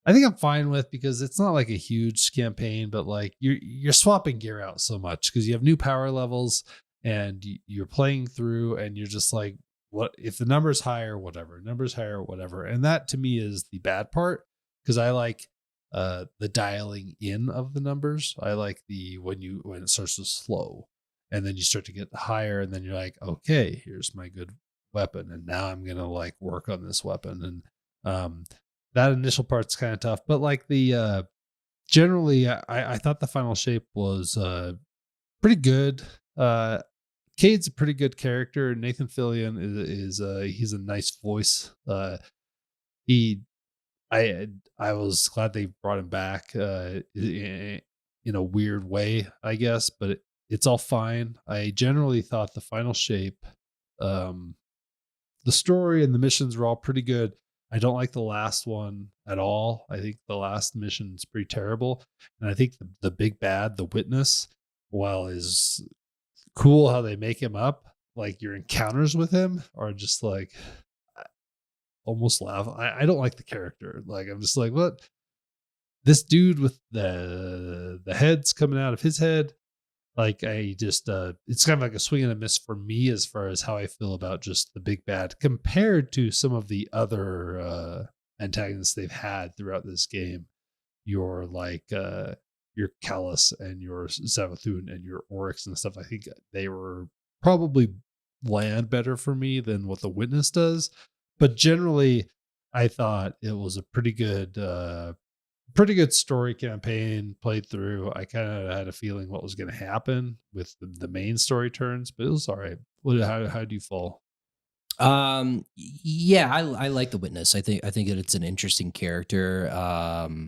I think I'm fine with because it's not like a huge campaign, but like you're swapping gear out so much because you have new power levels, and you're playing through, and you're just like, what if the number's higher, whatever, and that to me is the bad part, because I like the dialing in of the numbers. I like when it starts to slow, and then you start to get higher, and then you're like, okay, here's my good weapon, and now I'm gonna like work on this weapon, and that initial part's kind of tough, but like the generally I thought the final shape was pretty good. Cade's a pretty good character. Nathan Fillion is he's a nice voice. I was glad they brought him back in a weird way, I guess, but it's all fine. I generally thought the final shape, the story and the missions were all pretty good. I don't like the last one at all. I think the last mission is pretty terrible, and I think the big bad, the witness, while is cool how they make him up. Like your encounters with him are just like almost laugh. I don't like the character. Like I'm just like, what? This dude with the heads coming out of his head. Like I just it's kind of like a swing and a miss for me as far as how I feel about just the big bad compared to some of the other antagonists they've had throughout this game. Your like your Callus and your Savathun and your Oryx and stuff. I think they were probably land better for me than what the Witness does. But generally, I thought it was a pretty good story campaign played through. I kind of had a feeling what was going to happen with the main story turns, but it was all right. How do you fall? Yeah, I like the Witness. I think that it's an interesting character. I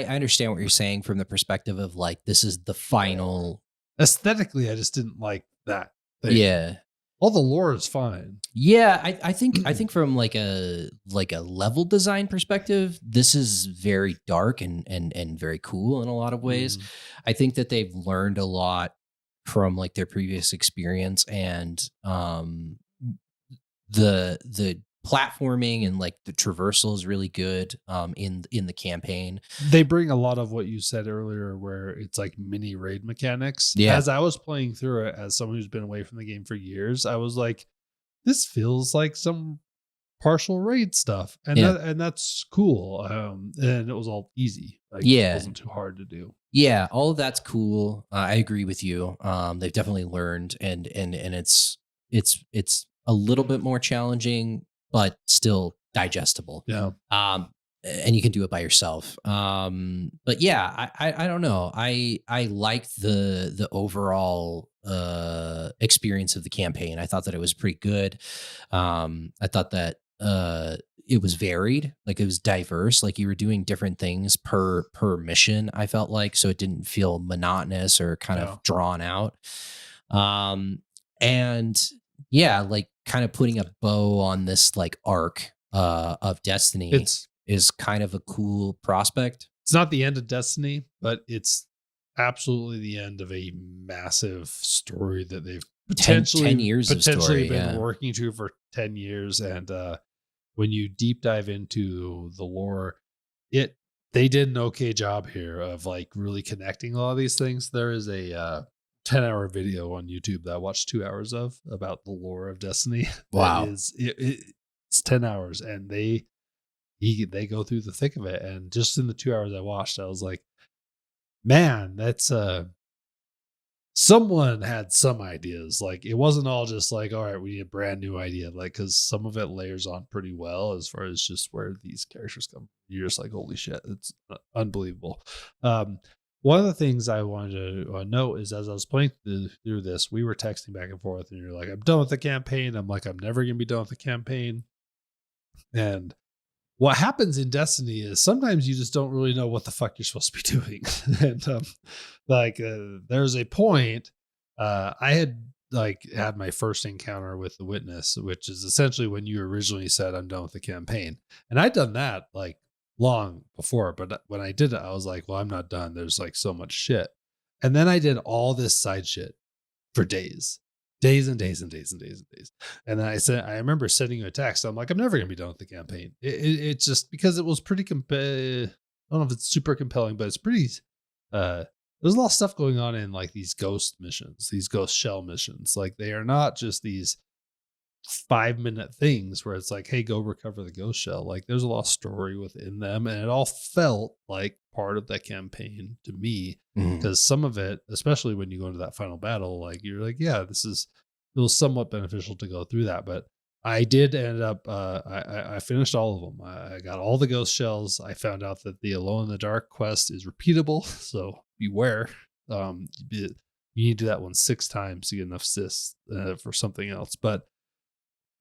understand what you're saying from the perspective of like this is the final. Aesthetically, I just didn't like that thing. Yeah. All the lore is fine. Yeah, I think from like a level design perspective, this is very dark and very cool in a lot of ways. I think that they've learned a lot from like their previous experience, and the platforming and like the traversal is really good in the campaign. They bring a lot of what you said earlier where it's like mini raid mechanics. Yeah. As I was playing through it as someone who's been away from the game for years, I was like, this feels like some partial raid stuff. And and that's cool. And it was all easy. Like it wasn't too hard to do. Yeah, all of that's cool. I agree with you. They've definitely learned and it's a little bit more challenging, but still digestible. Yeah. And you can do it by yourself. But yeah, I don't know. I liked the overall experience of the campaign. I thought that it was pretty good. I thought that it was varied, like it was diverse, like you were doing different things per mission, I felt like, so it didn't feel monotonous or kind of drawn out. And yeah, like kind of putting a bow on this like arc of Destiny is kind of a cool prospect. It's not the end of Destiny, but it's absolutely the end of a massive story that they've potentially 10 years potentially been working to for 10 years. And when you deep dive into the lore, they did an okay job here of like really connecting a lot of these things. There is a 10-hour video on YouTube that I watched 2 hours of about the lore of Destiny. Wow. It's 10 hours and they go through the thick of it. And just in the 2 hours I watched, I was like, man, that's someone had some ideas. Like it wasn't all just like, all right, we need a brand new idea. Like, cause some of it layers on pretty well as far as just where these characters come. You're just like, holy shit, it's unbelievable. One of the things I wanted to note is as I was playing through this, we were texting back and forth and you're like, I'm done with the campaign. I'm like, I'm never going to be done with the campaign. And what happens in Destiny is sometimes you just don't really know what the fuck you're supposed to be doing. And there's a point, I had had my first encounter with the Witness, which is essentially when you originally said, I'm done with the campaign. And I'd done that like long before, but when I did it, I was like, well, I'm not done. There's like so much shit. And then I did all this side shit for days and days and days and days and days. And then I remember sending you a text. I'm like, I'm never going to be done with the campaign. It's just because it was pretty, I don't know if it's super compelling, but it's pretty, there's a lot of stuff going on in like these ghost missions, these ghost shell missions. Like they are not just these 5-minute things where it's like, hey, go recover the ghost shell. Like there's a lot of story within them, and it all felt like part of that campaign to me, because some of it, especially when you go into that final battle, like you're like, yeah, it was somewhat beneficial to go through that. But I did end up I finished all of them. I got all the ghost shells. I found out that the Alone in the Dark quest is repeatable, so beware. You need to do that one 6 times to get enough sis for something else. But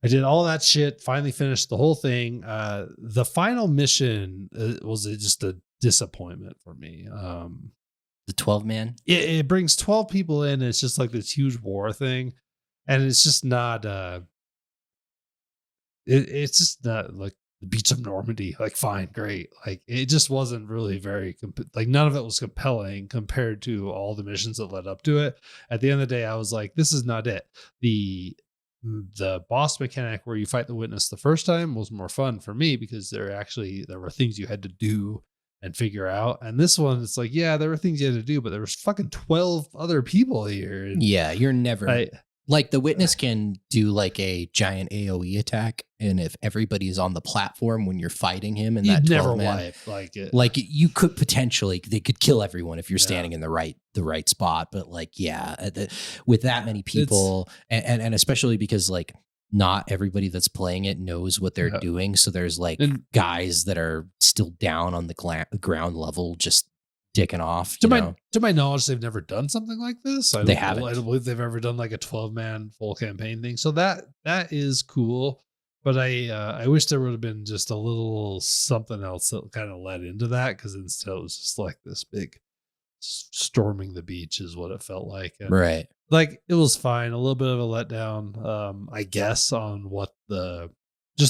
I did all that shit, finally finished the whole thing. The final mission was just a disappointment for me. The 12-man? It brings 12 people in. And it's just like this huge war thing. And it's just not, it's just not like the beach of Normandy. Like, fine, great. Like, it just wasn't really very like, none of it was compelling compared to all the missions that led up to it. At the end of the day, I was like, this is not it. The boss mechanic where you fight the witness the first time was more fun for me because there were things you had to do and figure out. And this one, it's like, yeah, there were things you had to do, but there was fucking 12 other people here. And yeah, you're never like the witness can do like a giant AoE attack, and if everybody is on the platform when you're fighting him, and that never wipe like it. Like you could potentially, they could kill everyone if you're standing in the right spot. But like, with that many people, and especially because like not everybody that's playing it knows what they're doing, so there's like guys that are still down on the ground level just dicking off. To my knowledge, they've never done something like this. I don't believe they've ever done like a 12-man full campaign thing. So that is cool. But I wish there would have been just a little something else that kind of led into that, because instead it was just like this big storming the beach is what it felt like. And right. Like, it was fine. A little bit of a letdown, I guess, on what the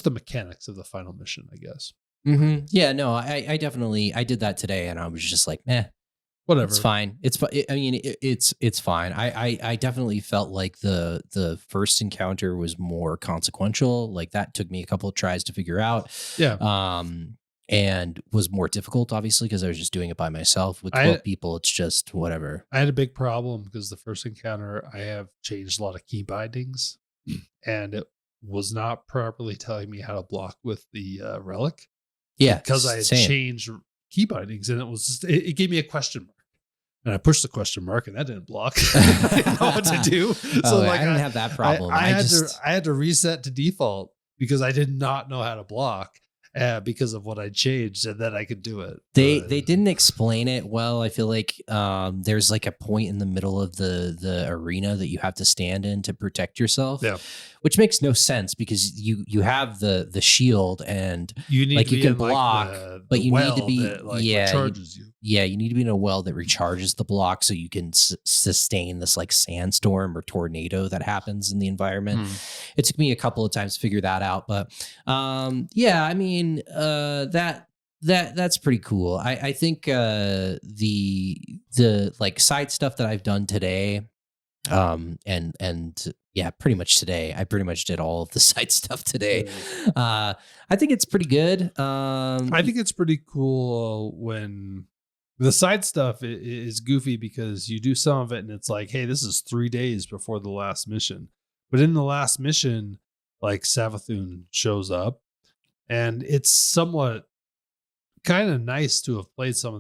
mechanics of the final mission, I guess. Mm-hmm. Yeah, no, I definitely, I did that today, and I was just like, whatever. It's fine. It's fine. I definitely felt like the first encounter was more consequential. Like, that took me a couple of tries to figure out. Yeah. And was more difficult, obviously, because I was just doing it by myself. With 12 people, it's just whatever. I had a big problem because the first encounter, I have changed a lot of key bindings, and it was not properly telling me how to block with the relic. Yeah, because I had changed key bindings, and it was just, it gave me a question mark, and I pushed the question mark, and that didn't block. I didn't know what to do. So I didn't have that problem. I had to reset to default because I did not know how to block. Because of what I changed, and then I could do it. They didn't explain it well. I feel like there's like a point in the middle of the arena that you have to stand in to protect yourself. Yeah. Which makes no sense, because you have the shield, and you can block, but you need to be recharges you. Yeah, you need to be in a well that recharges the block so you can sustain this like sandstorm or tornado that happens in the environment. It took me a couple of times to figure that out, but that's pretty cool. I think the like side stuff that I've done today, pretty much today. I pretty much did all of the side stuff today. I think it's pretty good. I think it's pretty cool when the side stuff is goofy, because you do some of it and it's like, hey, this is 3 days before the last mission. But in the last mission, like, Savathun shows up, and it's somewhat kind of nice to have played some of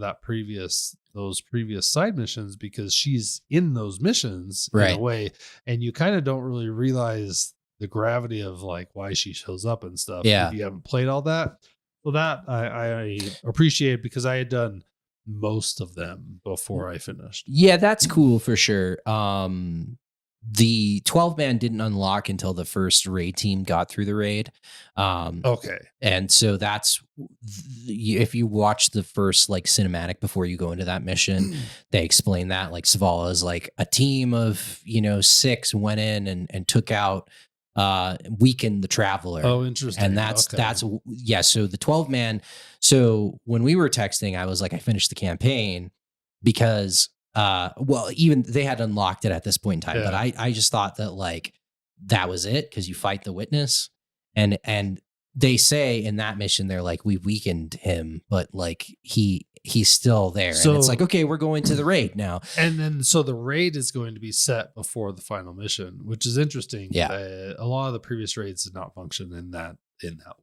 those previous side missions, because she's in those missions in a way, and you kind of don't really realize the gravity of like why she shows up and stuff. Yeah. If you haven't played all that. So that I appreciate, because I had done most of them before I finished. Yeah, that's cool for sure. The 12-man didn't unlock until the first raid team got through the raid. Okay. And so that's, if you watch the first like cinematic before you go into that mission, they explain that like Savala is like a team of, 6 went in and took out, weakened the Traveler. Oh, interesting. And that's, so the 12-man. So when we were texting, I was like, I finished the campaign because, even they had unlocked it at this point in time, but I just thought that like that was it, because you fight the witness, and they say in that mission they're like, we weakened him, but like he's still there, and it's like, okay, we're going to the raid now, and then so the raid is going to be set before the final mission, which is interesting. Yeah, a lot of the previous raids did not function in that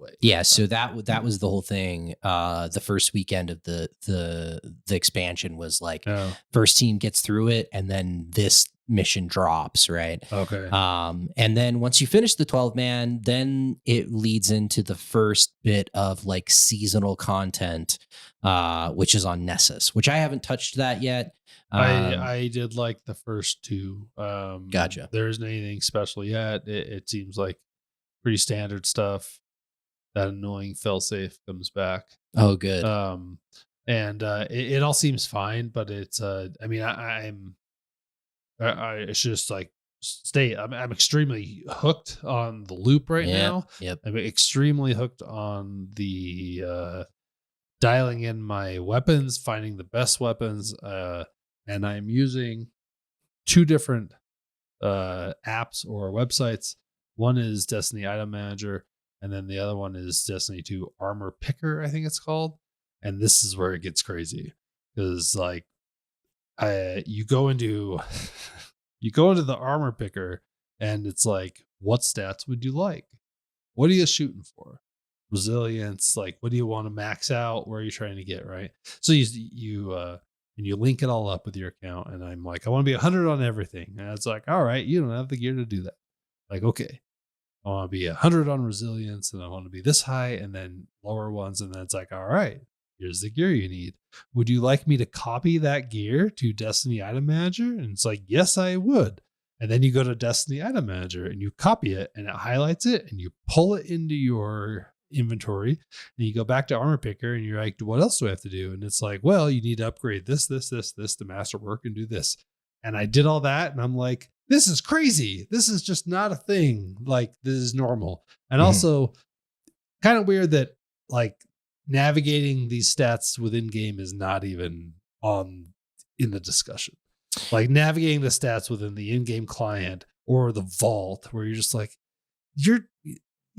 way. Yeah, so that was the whole thing. The first weekend of the expansion was like, first team gets through it, and then this mission drops, right? Okay. And then once you finish the 12-man, then it leads into the first bit of like seasonal content, which is on Nessus, which I haven't touched that yet. I did like the first 2. Gotcha. There isn't anything special yet. It seems like pretty standard stuff. That annoying failsafe comes back. Oh, good. It all seems fine, but it's I mean, it's just like state. I'm extremely hooked on the loop right now. Yep. I'm extremely hooked on the dialing in my weapons, finding the best weapons, and I'm using 2 different apps or websites. One is Destiny Item Manager, and then the other one is Destiny 2 Armor Picker, I think it's called. And this is where it gets crazy, because like you go into the Armor Picker, and it's like, what stats would you like? What are you shooting for? Resilience, like what do you want to max out? Where are you trying to get, right? So you link it all up with your account, and I'm like, I want to be 100 on everything. And it's like, all right, you don't have the gear to do that. Like, okay, I want to be 100 on resilience, and I want to be this high, and then lower ones. And then it's like, all right, here's the gear you need. Would you like me to copy that gear to Destiny Item Manager? And it's like, yes, I would. And then you go to Destiny Item Manager and you copy it, and it highlights it, and you pull it into your inventory, and you go back to Armor Picker, and you're like, what else do I have to do? And it's like, well, you need to upgrade this to Masterwork and do this. And I did all that, and I'm like, this is crazy. This is just not a thing. Like, this is normal. And also kind of weird that like navigating these stats within game is not even in the discussion. Like navigating the stats within the in-game client or the vault, where you're just like, you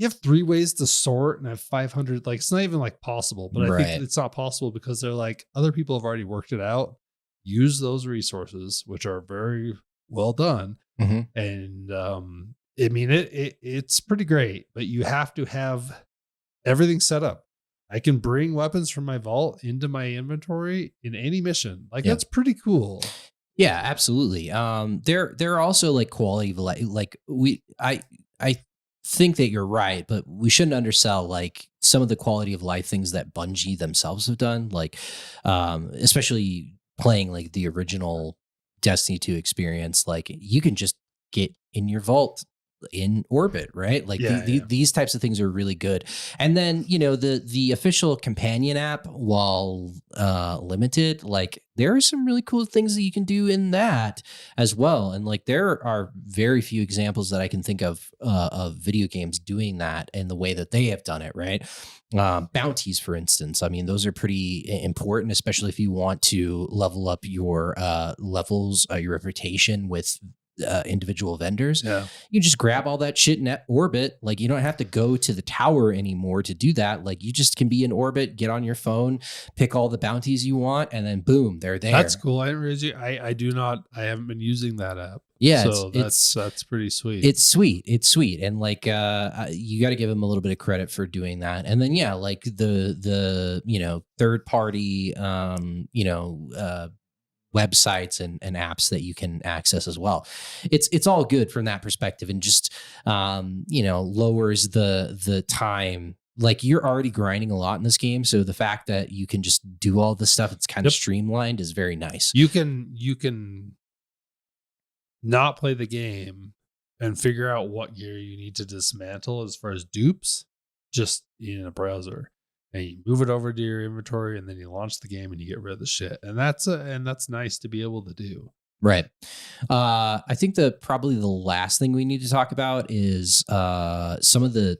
have 3 ways to sort and have 500. Like, it's not even like possible, but I think it's not possible because they're like, other people have already worked it out. Use those resources, which are very well done. And I mean, it's pretty great, but you have to have everything set up. I can bring weapons from my vault into my inventory in any mission. Like, that's pretty cool. Yeah, absolutely. There are also like quality of life. Like I think that you're right, but we shouldn't undersell like some of the quality of life things that Bungie themselves have done. Like, especially playing like the original Destiny 2 experience. Like, you can just get in your vault in orbit, right? Like these types of things are really good. And then, you know, the official companion app, while limited, like there are some really cool things that you can do in that as well. And like there are very few examples that I can think of video games doing that in the way that they have done it, right? Bounties, for instance. I mean, those are pretty important, especially if you want to level up your levels, your reputation with individual vendors. You just grab all that shit in orbit. Like, you don't have to go to the tower anymore to do that. Like, you just can be in orbit, get on your phone, pick all the bounties you want, and then boom, they're there. That's cool. I haven't been using that app. Yeah, so that's pretty sweet. It's sweet. And like, you got to give them a little bit of credit for doing that. And then, yeah, like the, you know, third party, websites and apps that you can access as well. It's all good from that perspective, and just lowers the time. Like, you're already grinding a lot in this game, so the fact that you can just do all this stuff, it's kind of streamlined, is very nice. You can not play the game and figure out what gear you need to dismantle as far as dupes just in a browser. And you move it over to your inventory, and then you launch the game and you get rid of the shit. And that's nice to be able to do. Right. I think probably the last thing we need to talk about is some of the,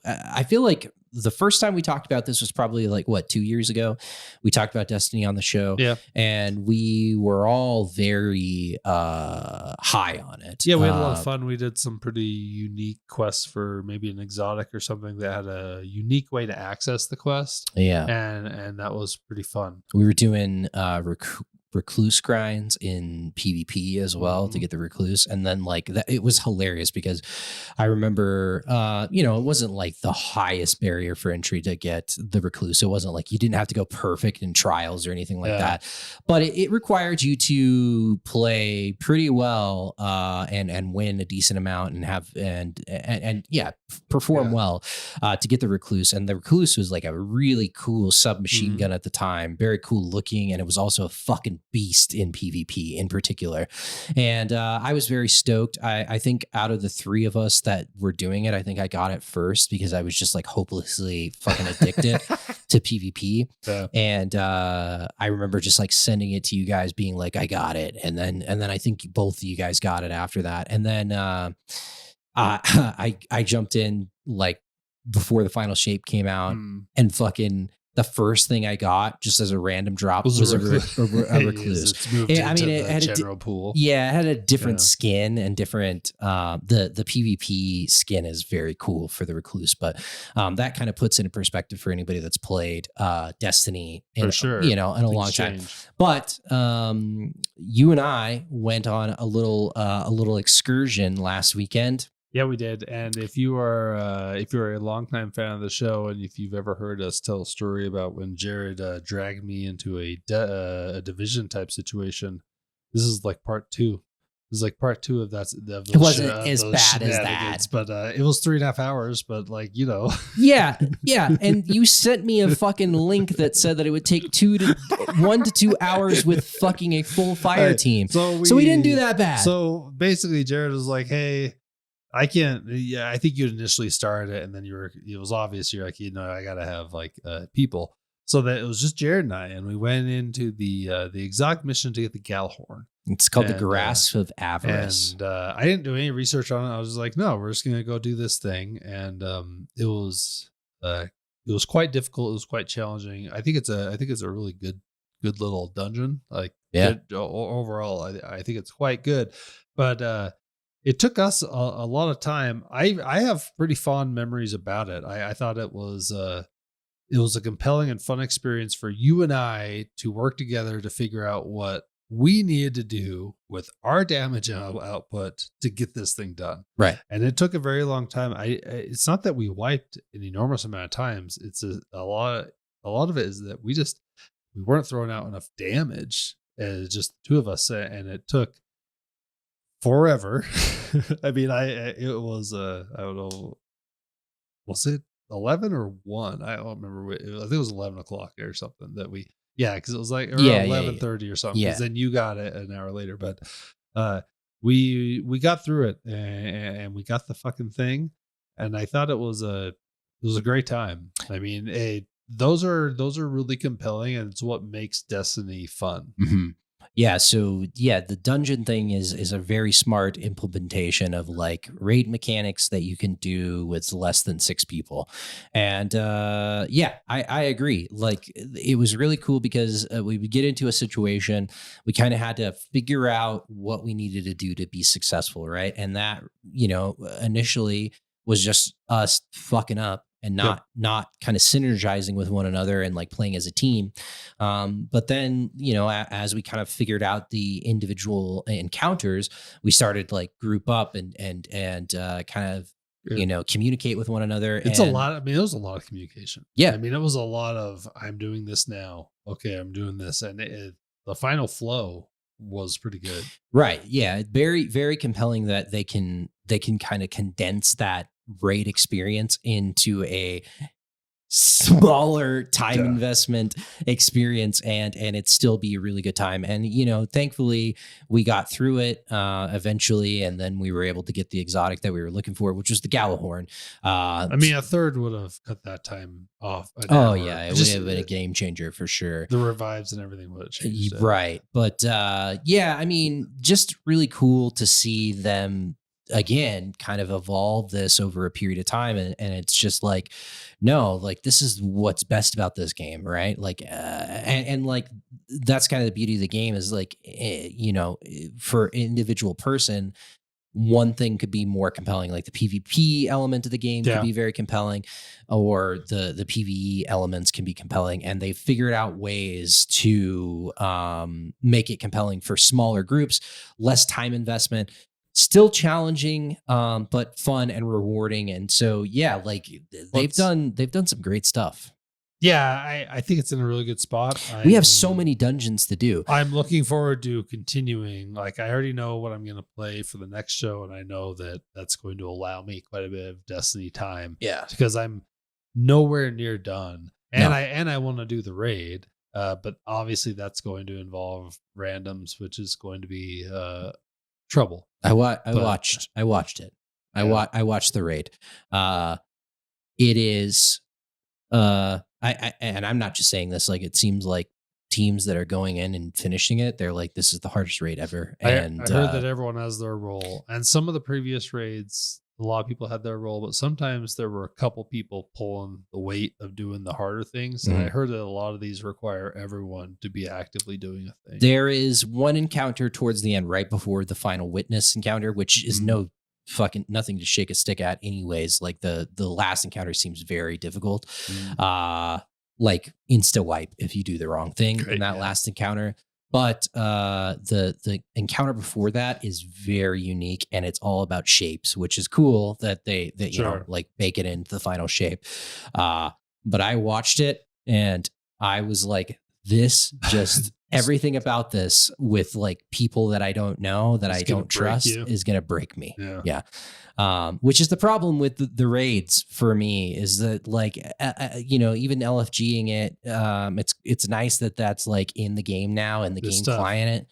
I feel like the first time we talked about this was probably like 2 years ago. We talked about Destiny on the show. Yeah. And we were all very high on it. Yeah, we had a lot of fun. We did some pretty unique quests for maybe an exotic or something that had a unique way to access the quest. Yeah. And that was pretty fun. We were doing recluse grinds in PvP as well to get the recluse. And then like that, it was hilarious because I remember, it wasn't like the highest barrier for entry to get the recluse. It wasn't like you didn't have to go perfect in trials or anything like that, but it required you to play pretty well and win a decent amount and have perform well to get the recluse. And the recluse was like a really cool submachine gun at the time, very cool looking, and it was also a fucking beast in PvP in particular. And I was very stoked. I think out of the 3 of us that were doing it, I think I got it first because I was just like hopelessly fucking addicted to PvP. Yeah. And I remember just like sending it to you guys being like, I got it. And then I think both of you guys got it after that. And then I jumped in like before the final shape came out and fucking the first thing I got just as a random drop was a recluse. It's moved into the general pool. Yeah, it had a different skin and different. The PvP skin is very cool for the recluse, but that kind of puts into perspective for anybody that's played Destiny in, in a long time. But you and I went on a little excursion last weekend. Yeah, we did. And if you are a longtime fan of the show, and if you've ever heard us tell a story about when Jared dragged me into a division type situation, this is like part 2. This is like part 2 of that. It wasn't as bad as that, but it was 3.5 hours. But yeah. And you sent me a fucking link that said that it would take 1 to 2 hours with fucking a full fire team. So we didn't do that bad. So basically, Jared was like, "Hey, I can't." Yeah, I think you initially started it, and then it was obvious you're like, I gotta have like people. So that it was just Jared and I, and we went into the exotic mission to get the Gallhorn. It's called the Grasp of Avarice. And I didn't do any research on it. I was just like, no, we're just gonna go do this thing. And it was quite difficult. It was quite challenging. I think it's a really good little dungeon. Like, overall, I think it's quite good. But it took us a lot of time. I have pretty fond memories about it. I thought it was a compelling and fun experience for you and I to work together to figure out what we needed to do with our damage output to get this thing done. Right. And it took a very long time. It's not that we wiped an enormous amount of times. It's a lot of it is that we weren't throwing out enough damage. It's just the two of us, and it took forever. I mean, it was I don't know, was it 11 or 1? I don't remember. I think it was 11 o'clock or something that we. Yeah, because it was like around 11:30 or something. Because then you got it an hour later. But we got through it, and we got the fucking thing. And I thought it was a great time. I mean, those are really compelling, and it's what makes Destiny fun. Mm-hmm. Yeah, so the dungeon thing is a very smart implementation of like raid mechanics that you can do with less than 6 people. And I agree. Like, it was really cool because we would get into a situation, we kind of had to figure out what we needed to do to be successful, right? And that, initially was just us fucking up and not kind of synergizing with one another and like playing as a team. But then, as we kind of figured out the individual encounters, we started like group up and kind of, communicate with one another. It's a lot. I mean, it was a lot of communication. Yeah. I mean, it was a lot of, I'm doing this now. Okay, I'm doing this. And the final flow was pretty good. Right. Yeah. Very, very compelling that they can kind of condense that raid experience into a smaller time investment experience and it still be a really good time. And thankfully we got through it eventually, and then we were able to get the exotic that we were looking for, which was the Gallhorn. I mean, a third would have cut that time off. It would have been a game changer for sure. The revives and everything would have changed. Right. But I mean, just really cool to see them again kind of evolve this over a period of time, and it's just like, no, like, this is what's best about this game, right? Like and like, that's kind of the beauty of the game is like, for individual person, one thing could be more compelling, like the PvP element of the game could be very compelling, or the PvE elements can be compelling, and they figured out ways to make it compelling for smaller groups, less time investment, still challenging, but fun and rewarding. And so, like, they've done some great stuff. Yeah, I think it's in a really good spot. We have so many dungeons to do. I'm looking forward to continuing. Like, I already know what I'm going to play for the next show, and I know that that's going to allow me quite a bit of Destiny time. Yeah, because I'm nowhere near done, and I want to do the raid, but obviously that's going to involve randoms, which is going to be trouble. I watched it. I watched the raid. It is, I and I'm not just saying this, like, it seems like teams that are going in and finishing it, they're like, this is the hardest raid ever. And I heard that everyone has their role, and some of the previous raids, a lot of people had their role, but sometimes there were a couple people pulling the weight of doing the harder things. And I heard that a lot of these require everyone to be actively doing a thing. There is one encounter towards the end, right before the final witness encounter, which is no fucking nothing to shake a stick at anyways. Like the last encounter seems very difficult. Like insta wipe if you do the wrong thing in that last encounter. But the encounter before that is very unique, and it's all about shapes, which is cool that they you know, like bake it into the final shape. But I watched it and I was like, this just everything about this with like people that I don't know, that I don't trust, is going to break me. Yeah. Which is the problem with the raids for me, is that like, you know, even LFGing it, it's nice that that's like in the game now and the game client it,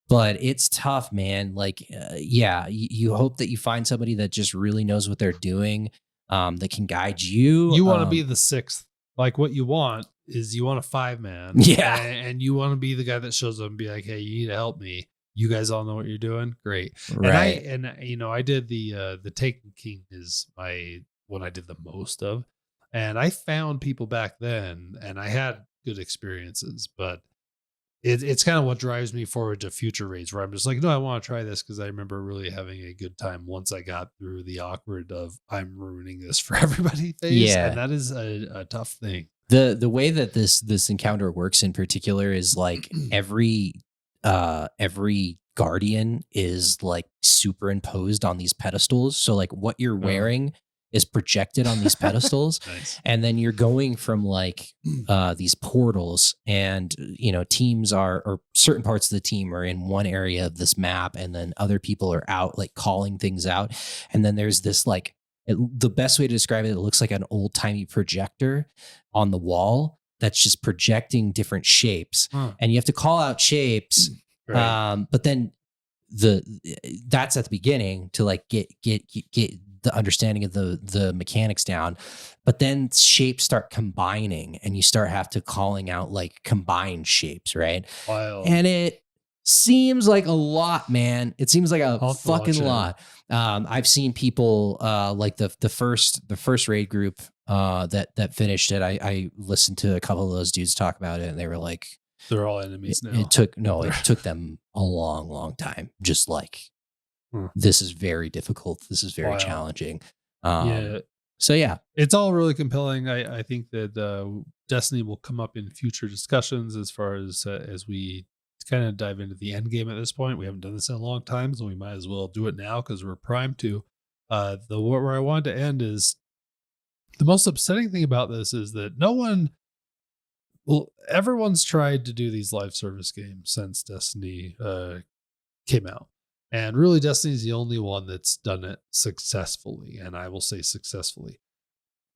but it's tough, man. Like, you hope that you find somebody that just really knows what they're doing, that can guide you. You want to be the sixth. Like what you want is you want a 5-man. Yeah. And you want to be the guy that shows up and be like, hey, you need to help me. You guys all know what you're doing. Great. Right. And you know, I did the Taken King is what I did the most of. And I found people back then and I had good experiences, but it's kind of what drives me forward to future raids, where I'm just like, no, I want to try this because I remember really having a good time once I got through the awkward of I'm ruining this for everybody phase. Yeah. And that is a tough thing. The way that this encounter works in particular is like every guardian is like superimposed on these pedestals. So like what you're wearing is projected on these pedestals. Nice. And then you're going from like these portals, and you know, teams or certain parts of the team are in one area of this map, and then other people are out like calling things out. And then there's this like, the best way to describe it looks like an old timey projector on the wall that's just projecting different shapes, and you have to call out shapes. Right. But then that's at the beginning to like get the understanding of the mechanics down, but then shapes start combining and you start have to calling out like combined shapes. Right. Wild. And it seems like a lot, man. It seems like a fucking lot. I've seen people like the first raid group that finished it. I listened to a couple of those dudes talk about it, and they were like, they're all enemies now. It took them a long time. Just like, this is very difficult. This is very challenging. So yeah, it's all really compelling. I think that Destiny will come up in future discussions as far as we kind of dive into the end game at this point. We haven't done this in a long time, so we might as well do it now because we're primed to. Where I wanted to end is the most upsetting thing about this is that everyone's tried to do these live service games since Destiny came out. And really, Destiny is the only one that's done it successfully. And I will say successfully.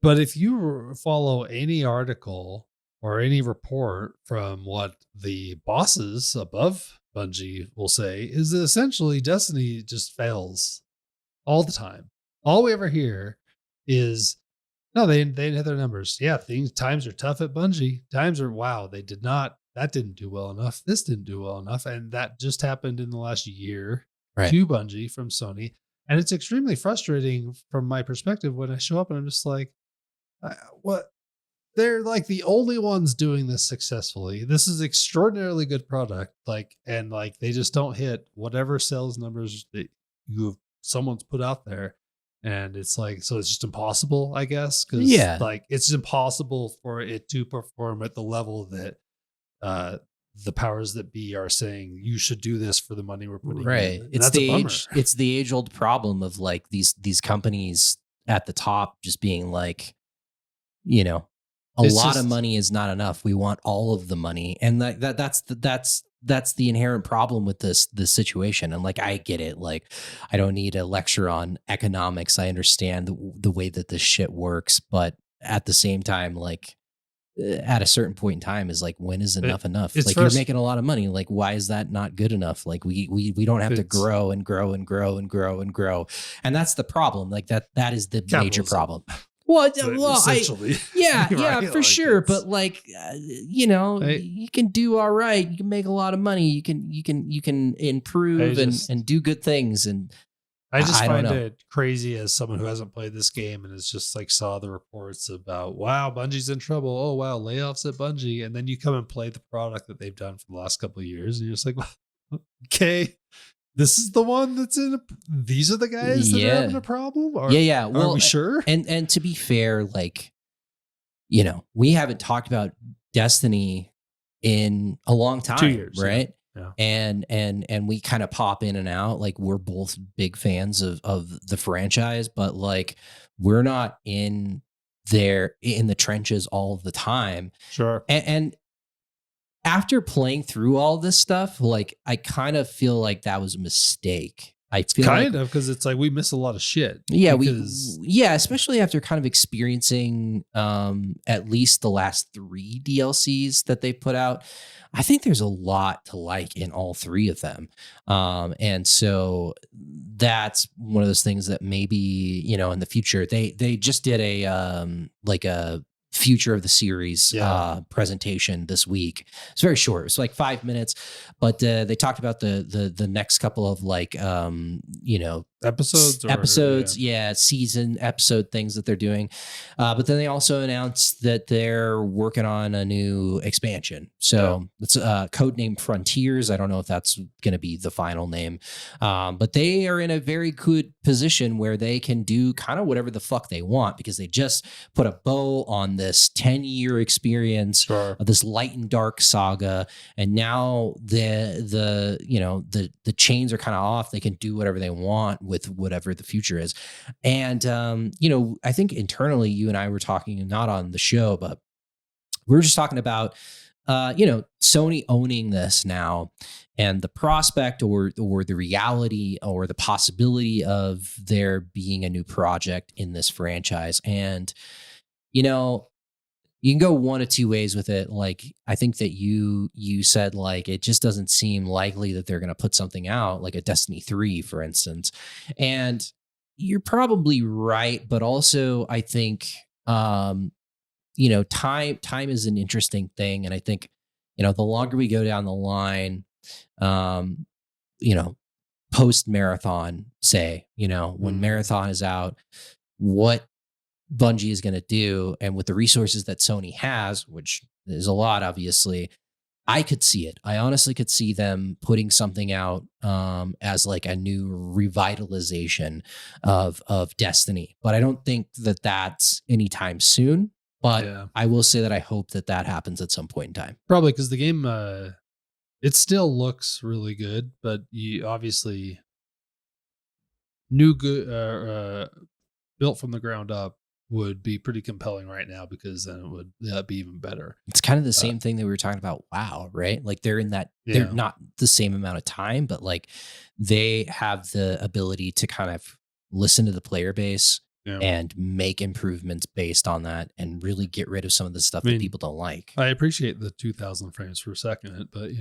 But if you follow any article or any report from what the bosses above Bungie will say, is that essentially Destiny just fails all the time. All we ever hear is, no, they didn't hit their numbers. Yeah, times are tough at Bungie. Times are, wow, that didn't do well enough. This didn't do well enough. And that just happened in the last year to Bungie from Sony. And it's extremely frustrating from my perspective when I show up and I'm just like, what? They're like the only ones doing this successfully. This is extraordinarily good product. And they just don't hit whatever sales numbers that someone's put out there. And it's like, so it's just impossible, I guess. Cause it's impossible for it to perform at the level that, the powers that be are saying you should do this for the money we're putting in. It's the age old problem of like these companies at the top just being like, you know, a lot of money is not enough. We want all of the money. And that's the inherent problem with this situation. And like, I get it. Like, I don't need a lecture on economics. I understand the way that this shit works, but at the same time, like, at a certain point in time is like, when is enough? Like, you're making a lot of money. Like, why is that not good enough? Like, we don't have to grow and grow and grow and grow and grow. And that's the problem. Like that is the major problem. Well, essentially. yeah, Right? for Like, sure. it's- But like, you can do all right. You can make a lot of money. You can improve and do good things. And I just I don't find know. it crazy as someone who hasn't played this game and is just like saw the reports about, wow, Bungie's in trouble. Oh, wow, layoffs at Bungie. And then you come and play the product that they've done for the last couple of years. And you're just like, well, okay, this is the one that's these are the guys that are having a problem? Yeah. Well, are we sure? And to be fair, like, we haven't talked about Destiny in a long time, 2 years, right? Yeah. And we kind of pop in and out. Like, we're both big fans of the franchise, but like, we're not in the trenches all the time. Sure. And after playing through all this stuff, like, I kind of feel like that was a mistake. I feel kind of, because it's like we miss a lot of shit. Yeah, especially after kind of experiencing at least the last 3 DLCs that they put out. I think there's a lot to like in all 3 of them. And so that's one of those things that maybe, in the future, they just did a future of the series presentation this week. It's very short. It's like 5 minutes, but they talked about the next couple of like episodes, season episode things that they're doing. But then they also announced that they're working on a new expansion. So it's codenamed Frontiers. I don't know if that's going to be the final name, but they are in a very good position where they can do kind of whatever the fuck they want, because they just put a bow on this 10-year experience of this light and dark saga. And now the chains are kind of off. They can do whatever they want with whatever the future is. And, I think internally you and I were talking, not on the show, but we were just talking about, Sony owning this now, and the prospect or the reality or the possibility of there being a new project in this franchise. And, you can go one of 2 ways with it. Like, I think that you said, like, it just doesn't seem likely that they're going to put something out like a Destiny 3, for instance. And you're probably right. But also I think, time is an interesting thing. And I think, the longer we go down the line, post marathon, say, when marathon is out, what Bungie is going to do, and with the resources that Sony has, which is a lot, obviously, I could see it. I honestly could see them putting something out as like a new revitalization of Destiny. But I don't think that that's anytime soon. But I will say that I hope that happens at some point in time. Probably, because the game, it still looks really good, but you obviously built from the ground up would be pretty compelling right now, because then it would be even better. It's kind of the same thing that we were talking about. WoW, right? Like, they're in that, they're not the same amount of time, but like, they have the ability to kind of listen to the player base and make improvements based on that, and really get rid of some of the stuff that people don't like. I appreciate the 2,000 frames per second, but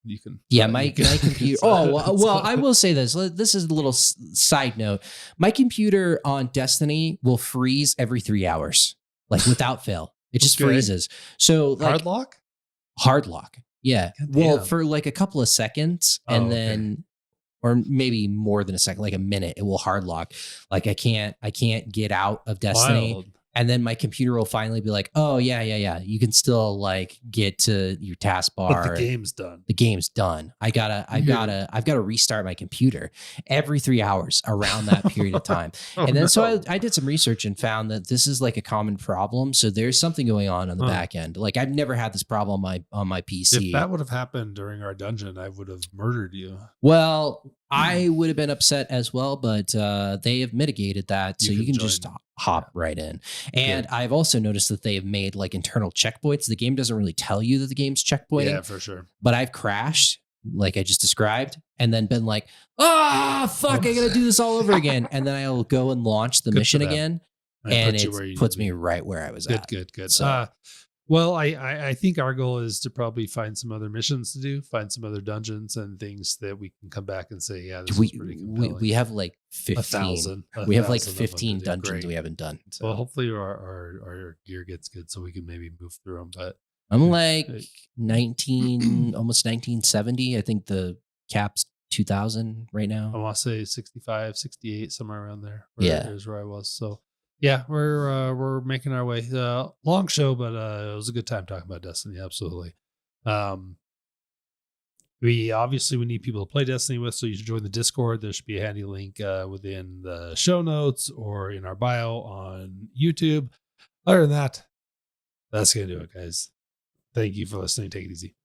you can. Yeah, my computer. Well, I will say this. This is a little side note. My computer on Destiny will freeze every 3 hours, like without fail. It just freezes. So like, hard lock. Yeah. Well, for like a couple of seconds, and then, or maybe more than a second, like a minute, it will hard lock. Like, I can't get out of Destiny. Wild. And then my computer will finally be like, oh yeah. You can still like get to your taskbar. But the game's done. The game's done. I've got to restart my computer every 3 hours around that period of time. And then so I did some research and found that this is like a common problem. So there's something going on the back end. Like, I've never had this problem on my PC. If that would have happened during our dungeon, I would have murdered you. Well, I would have been upset as well, but they have mitigated that. So you can just hop right in. And I've also noticed that they have made like internal checkpoints. The game doesn't really tell you that the game's checkpointing. Yeah, for sure. But I've crashed, like I just described, and then been like, fuck, I got to do this all over again. And then I'll go and launch the mission again. And it puts me right where I was at. Good. So, Well, I think our goal is to probably find some other missions to do, find some other dungeons and things that we can come back and say, yeah, this is pretty compelling. We have like 15. We have like 15 dungeons we haven't done. So. Well, hopefully our gear gets good so we can maybe move through them. But I'm like 19, almost 1970. I think the cap's 2000 right now. I want to say 65, 68, somewhere around there. Is where I was. So yeah, we're making our way. Long show, but it was a good time talking about Destiny. Absolutely. We need people to play Destiny with, so you should join the Discord. There should be a handy link within the show notes or in our bio on YouTube. Other than that, that's gonna do it, guys. Thank you for listening. Take it easy.